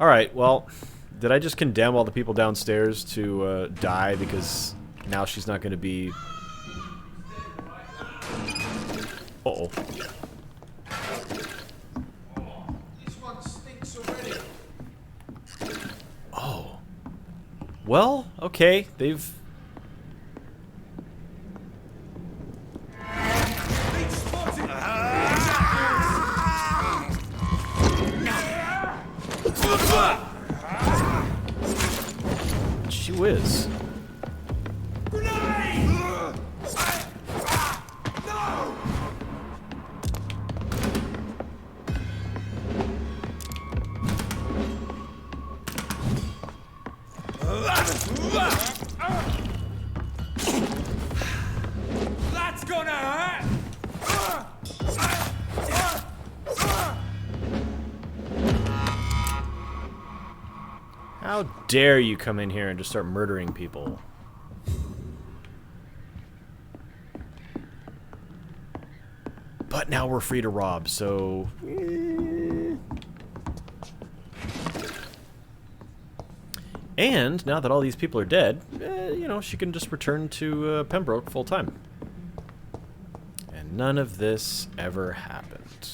Alright, well, did I just condemn all the people downstairs to die because now she's not going to be... Uh-oh. This one stinks already. Oh. Well, okay, they've... She whiz. That's gonna hurt! How dare you come in here and just start murdering people? But now we're free to rob, so... And now that all these people are dead, you know, she can just return to Pembroke full time. And none of this ever happened.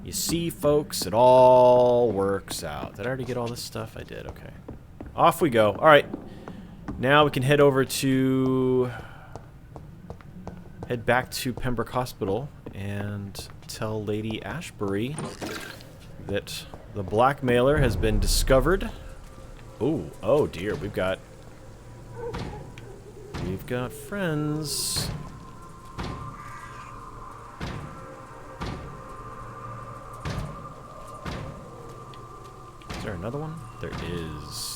You see, folks, it all works out. Did I already get all this stuff? I did, okay. Off we go. Alright. Now we can head over to... head back to Pembroke Hospital and tell Lady Ashbury that the blackmailer has been discovered. Ooh, oh dear, we've got friends. Is there another one? There is.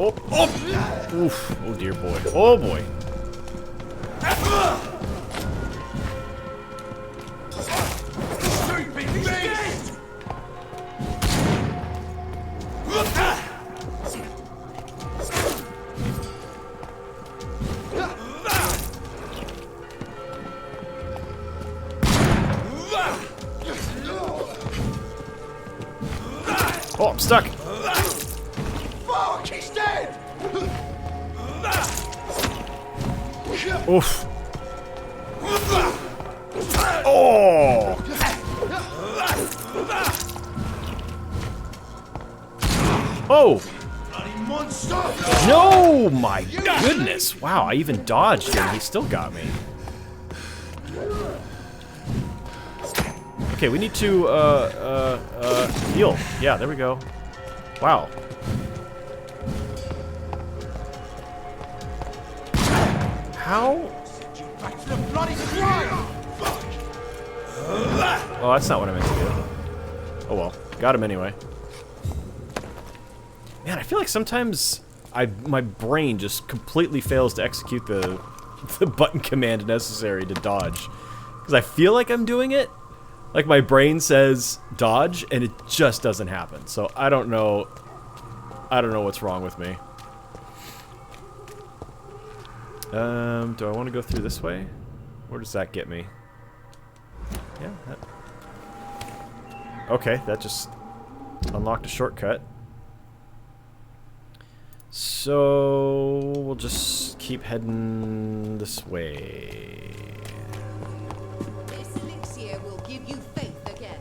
Oh, oh! Oof. Oh dear boy. Oh boy. Oh, I'm stuck. Fuck, he's dead! Oof. Oh! Oh! No! My goodness! Wow, I even dodged and he still got me. Okay, we need to, heal. Yeah, there we go. Wow. How? Oh, that's not what I meant to do. Oh well. Got him anyway. Man, I feel like sometimes my brain just completely fails to execute the button command necessary to dodge. Because I feel like I'm doing it. Like my brain says dodge, and it just doesn't happen. So I don't know. I don't know what's wrong with me. Do I want to go through this way? Where does that get me? Yeah. Okay, that just unlocked a shortcut. So we'll just keep heading this way. This elixir will give you faith again.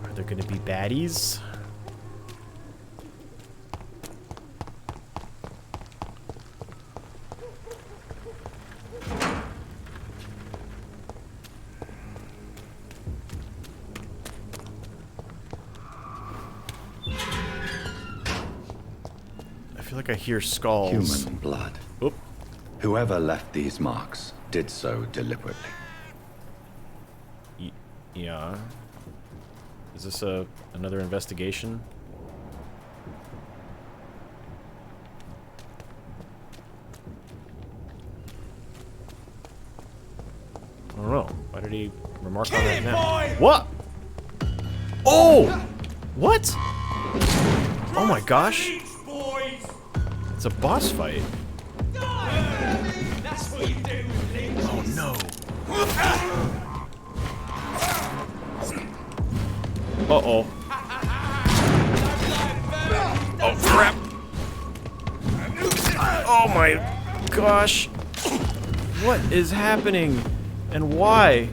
Are there going to be baddies? I feel like I hear skulls. Human blood. Oop. Whoever left these marks did so deliberately. Yeah. Is this another investigation? I don't know. Why did he remark on that now? What? Oh! What? Oh my gosh. It's a boss fight. Oh no. Uh-oh. Oh, crap. Oh my gosh. What is happening? And why?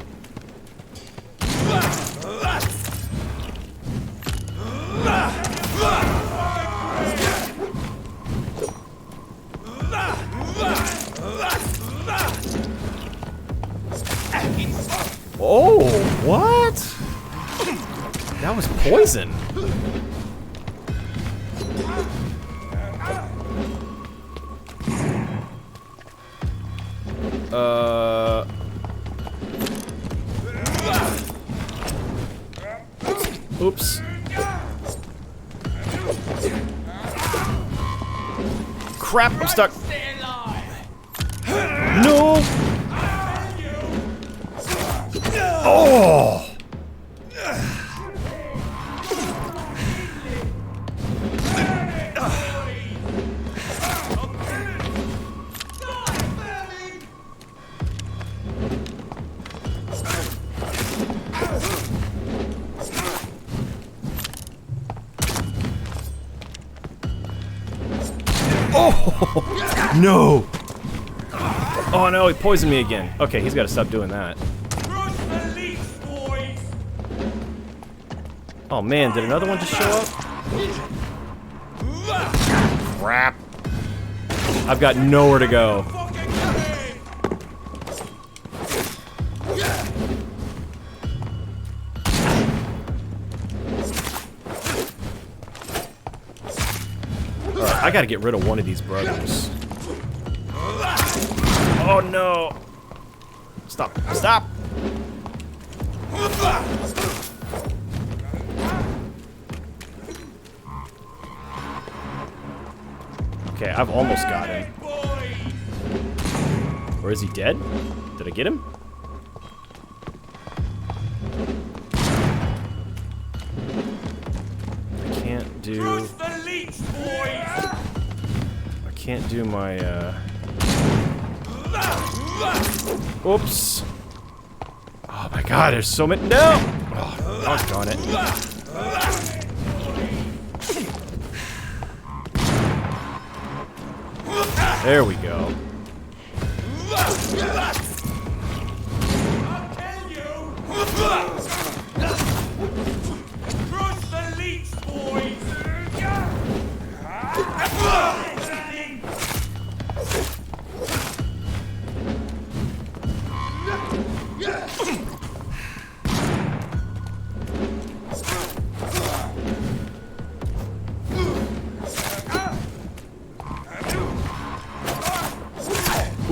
Oh, what? That was poison. Oops. Crap, I'm stuck. No. Oh. Oh no! Oh no, he poisoned me again. Okay, he's got to stop doing that. Oh man, did another one just show up? Crap. I've got nowhere to go. Alright, I gotta get rid of one of these brothers. Oh no! Stop! Stop! Okay, I've almost got him. Or is he dead? Did I get him? I can't do... I can't do my, Oops. Oh my god, there's so many... No! Oh, doggone it. There we go.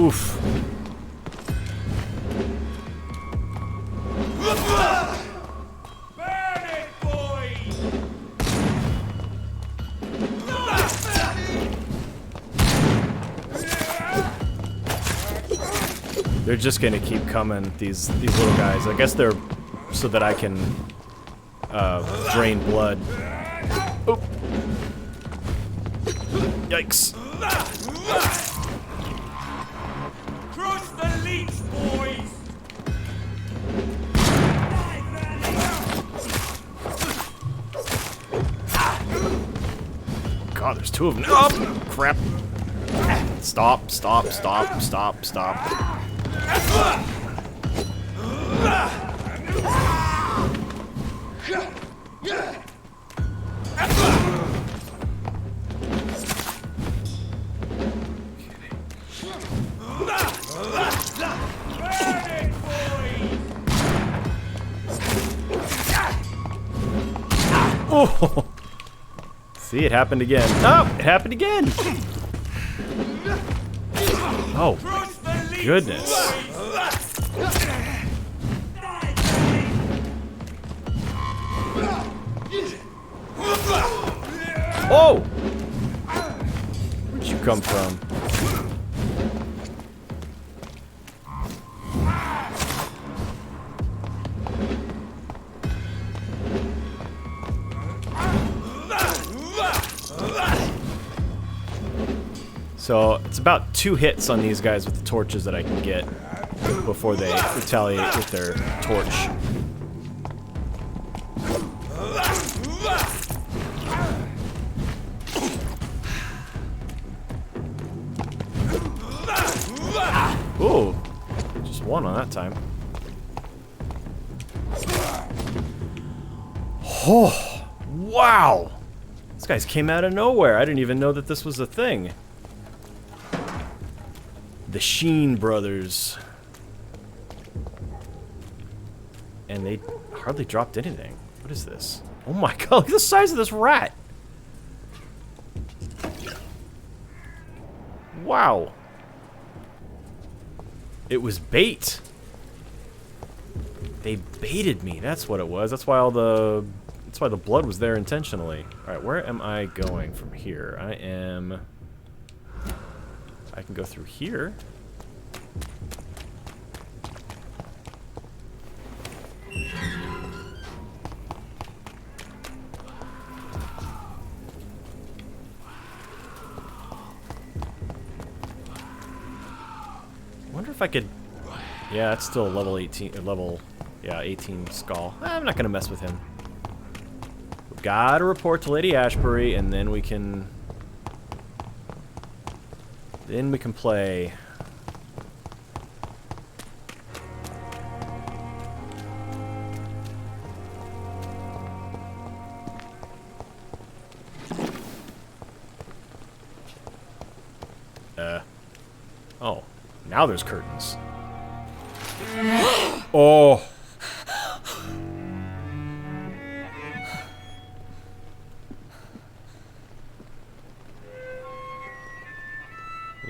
Oof. They're just gonna keep coming, these little guys. I guess they're so that I can drain blood. Oh. Yikes. Crush the leech, boys! God, there's two of them. Oh, crap. Stop, stop, stop, stop, stop. Oh! See, it happened again. Oh, it happened again! Oh, my goodness. Oh! Where'd you come from? So, it's about 2 hits on these guys with the torches that I can get before they retaliate with their torch. Ooh, just 1 on that time. Oh, wow! These guys came out of nowhere. I didn't even know that this was a thing. The Sheen brothers. And they hardly dropped anything. What is this? Oh my god, look at the size of this rat! Wow. It was bait. They baited me. That's what it was. That's why the blood was there intentionally. All right, where am I going from here? I can go through here. I wonder if I could. Yeah, that's still level 18. Yeah, 18 skull. I'm not gonna mess with him. We've got to report to Lady Ashbury, and then we can. Then we can play. Oh, now there's curtains. Oh.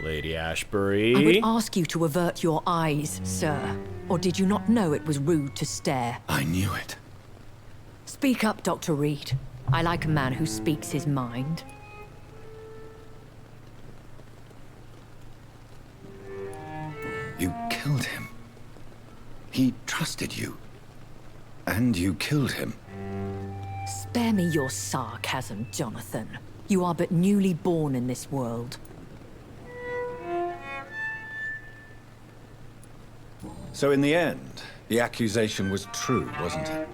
Lady Ashbury. I would ask you to avert your eyes, sir. Or did you not know it was rude to stare? I knew it. Speak up, Dr. Reid. I like a man who speaks his mind. You killed him. He trusted you. And you killed him. Spare me your sarcasm, Jonathan. You are but newly born in this world. So in the end, the accusation was true, wasn't it?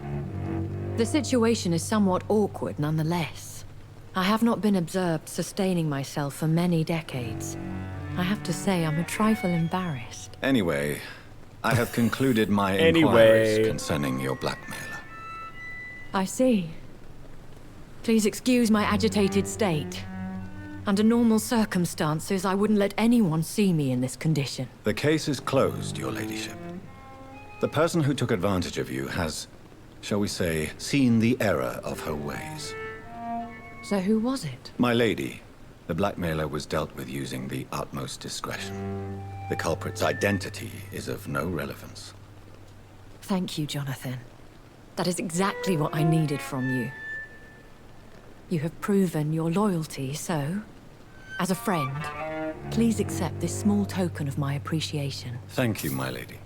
The situation is somewhat awkward nonetheless. I have not been observed sustaining myself for many decades. I have to say I'm a trifle embarrassed. Anyway, I have concluded my inquiries concerning your blackmailer. I see. Please excuse my agitated state. Under normal circumstances, I wouldn't let anyone see me in this condition. The case is closed, your ladyship. The person who took advantage of you has, shall we say, seen the error of her ways. So who was it? My lady, The blackmailer was dealt with using the utmost discretion. The culprit's identity is of no relevance. Thank you, Jonathan. That is exactly what I needed from you. You have proven your loyalty, so, as a friend, please accept this small token of my appreciation. Thank you, my lady.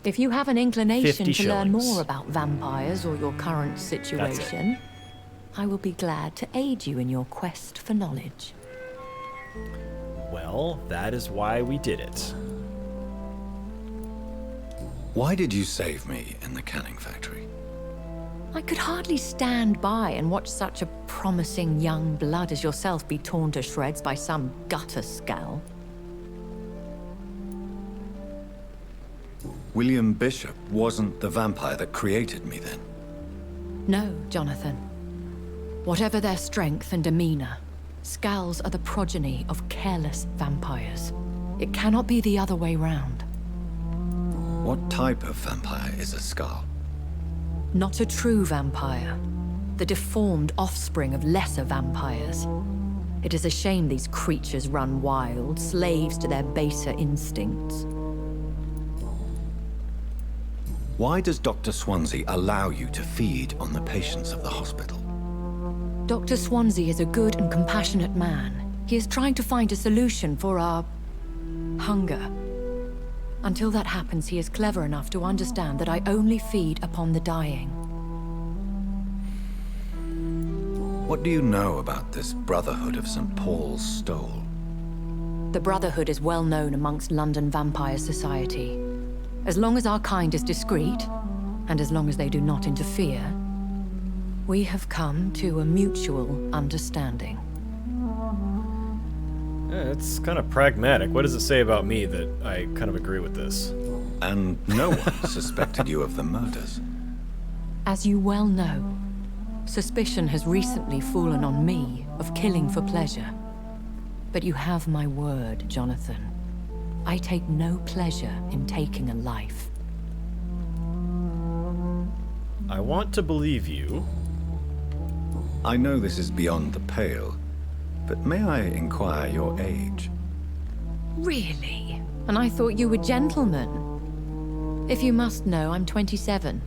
If you have an inclination 50 to learn shillings. more about vampires or your current situation, I will be glad to aid you in your quest for knowledge. Well, that is why we did it. Why did you save me in the canning factory? I could hardly stand by and watch such a promising young blood as yourself be torn to shreds by some gutter scowl. William Bishop wasn't the vampire that created me then. No, Jonathan. Whatever their strength and demeanor, scowls are the progeny of careless vampires. It cannot be the other way round. What type of vampire is a Scowl? Not a true vampire. The deformed offspring of lesser vampires. It is a shame these creatures run wild, slaves to their baser instincts. Why does Dr. Swansea allow you to feed on the patients of the hospital? Dr. Swansea is a good and compassionate man. He is trying to find a solution for our hunger. Until that happens, he is clever enough to understand that I only feed upon the dying. What do you know about this Brotherhood of St. Paul's Stole? The Brotherhood is well known amongst London vampire society. As long as our kind is discreet, and as long as they do not interfere, we have come to a mutual understanding. Yeah, it's kind of pragmatic. What does it say about me that I kind of agree with this? And no one suspected you of the murders. As you well know, suspicion has recently fallen on me of killing for pleasure. But you have my word, Jonathan. I take no pleasure in taking a life. I want to believe you. I know this is beyond the pale, but may I inquire your age? Really? And I thought you were gentlemen. If you must know, I'm 27.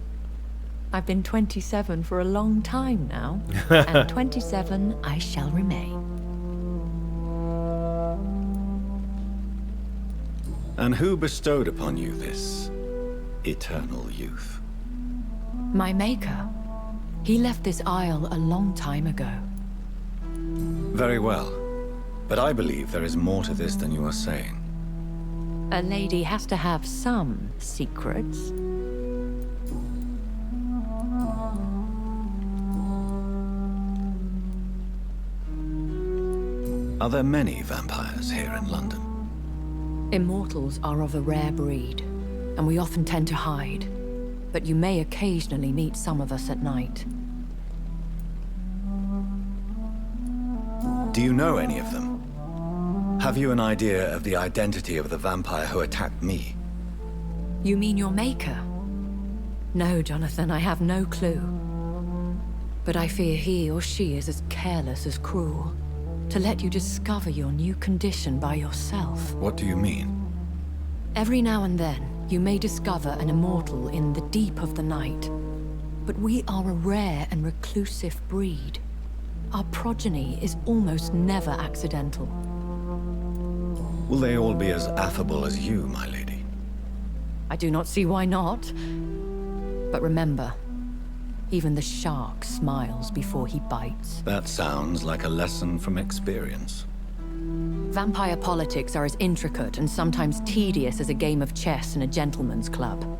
I've been 27 for a long time now, and 27 I shall remain. And who bestowed upon you this eternal youth? My maker. He left this isle a long time ago. Very well. But I believe there is more to this than you are saying. A lady has to have some secrets. Are there many vampires here in London? Immortals are of a rare breed, and we often tend to hide. But you may occasionally meet some of us at night. Do you know any of them? Have you an idea of the identity of the vampire who attacked me? You mean your maker? No, Jonathan, I have no clue. But I fear he or she is as careless as cruel. To let you discover your new condition by yourself. What do you mean? Every now and then, you may discover an immortal in the deep of the night. But we are a rare and reclusive breed. Our progeny is almost never accidental. Will they all be as affable as you, my lady? I do not see why not. But remember, even the shark smiles before he bites. That sounds like a lesson from experience. Vampire politics are as intricate and sometimes tedious as a game of chess in a gentleman's club.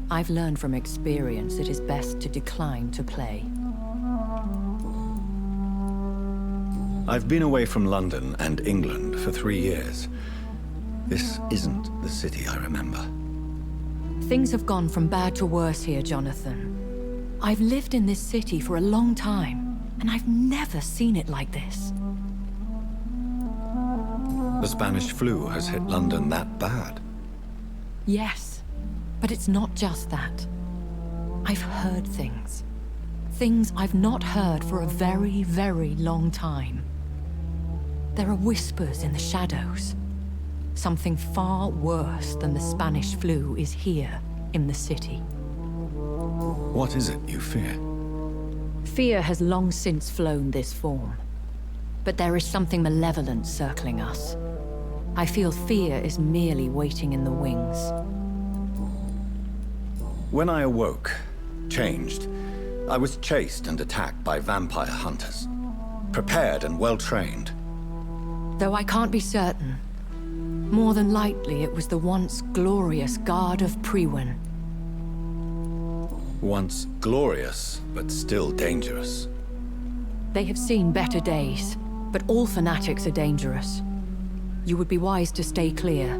I've learned from experience it is best to decline to play. I've been away from London and England for 3 years. This isn't the city I remember. Things have gone from bad to worse here, Jonathan. I've lived in this city for a long time, and I've never seen it like this. The Spanish flu has hit London that bad. Yes, but it's not just that. I've heard things. Things I've not heard for a very, very long time. There are whispers in the shadows. Something far worse than the Spanish flu is here in the city. What is it you fear? Fear has long since flown this form. But there is something malevolent circling us. I feel fear is merely waiting in the wings. When I awoke, changed, I was chased and attacked by vampire hunters. Prepared and well-trained. Though I can't be certain, more than likely it was the once glorious Guard of Priwen. Once glorious, but still dangerous. They have seen better days, but all fanatics are dangerous. You would be wise to stay clear.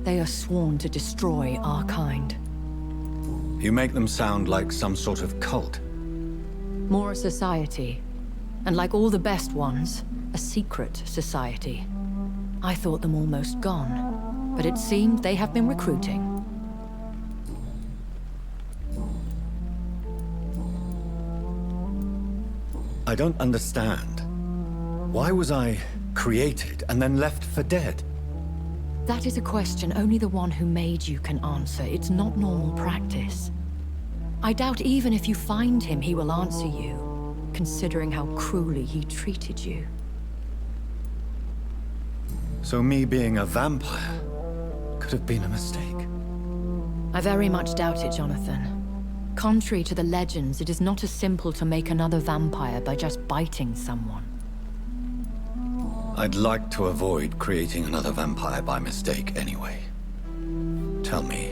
They are sworn to destroy our kind. You make them sound like some sort of cult. More a society, and like all the best ones, a secret society. I thought them almost gone, but it seemed they have been recruiting. I don't understand. Why was I created and then left for dead? That is a question only the one who made you can answer. It's not normal practice. I doubt even if you find him, he will answer you, considering how cruelly he treated you. So me being a vampire could have been a mistake. I very much doubt it, Jonathan. Contrary to the legends, it is not as simple to make another vampire by just biting someone. I'd like to avoid creating another vampire by mistake anyway. Tell me,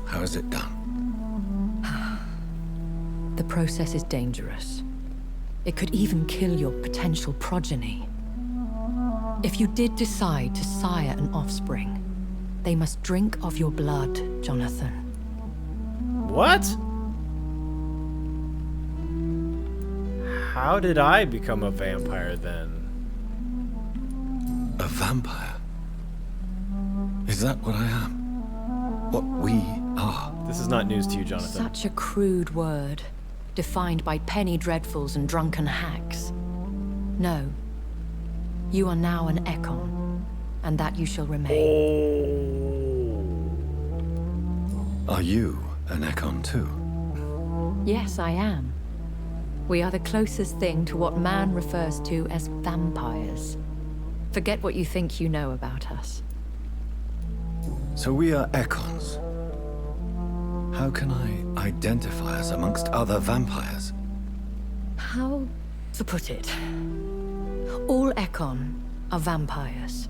how is it done? The process is dangerous. It could even kill your potential progeny. If you did decide to sire an offspring, they must drink of your blood, Jonathan. What? How did I become a vampire then? A vampire? Is that what I am? What we are? This is not news to you, Jonathan. Such a crude word, defined by penny dreadfuls and drunken hacks. No. You are now an ekon, and that you shall remain. Are you an ekon too? Yes, I am. We are the closest thing to what man refers to as vampires. Forget what you think you know about us. So we are ekons. How can I identify us amongst other vampires? How to put it? All ekon are vampires.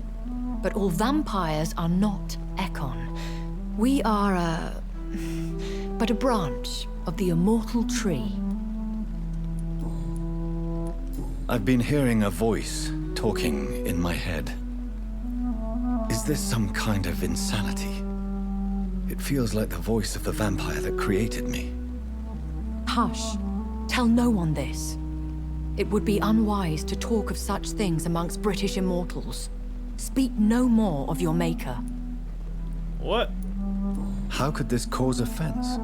But all vampires are not ekon. We are but a branch of the immortal tree. I've been hearing a voice talking in my head. Is this some kind of insanity? It feels like the voice of the vampire that created me. Hush. Tell no one this. It would be unwise to talk of such things amongst British immortals. Speak no more of your maker. What? How could this cause offense?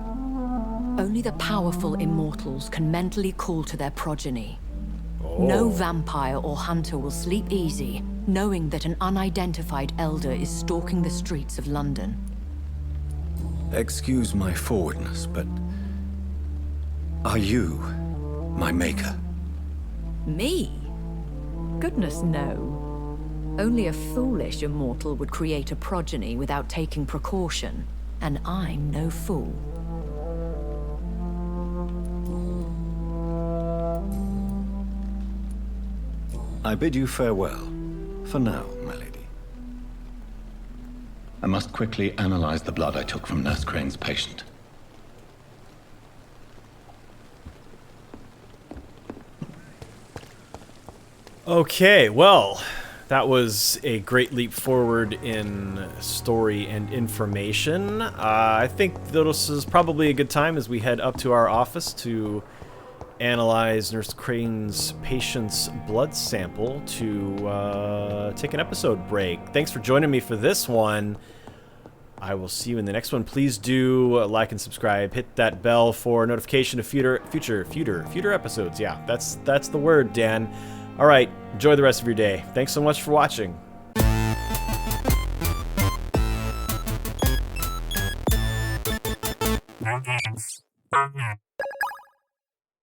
Only the powerful immortals can mentally call to their progeny. No vampire or hunter will sleep easy, knowing that an unidentified elder is stalking the streets of London. Excuse my forwardness, but are you my maker? Me? Goodness, no. Only a foolish immortal would create a progeny without taking precaution, and I'm no fool. I bid you farewell, for now, my lady. I must quickly analyze the blood I took from Nurse Crane's patient. Okay, well, that was a great leap forward in story and information. I think this is probably a good time as we head up to our office to analyze Nurse Crane's patient's blood sample to take an episode break. Thanks for joining me for this one. I will see you in the next one. Please do like and subscribe. Hit that bell for notification of future episodes. Yeah, that's the word, Dan. Alright, enjoy the rest of your day. Thanks so much for watching.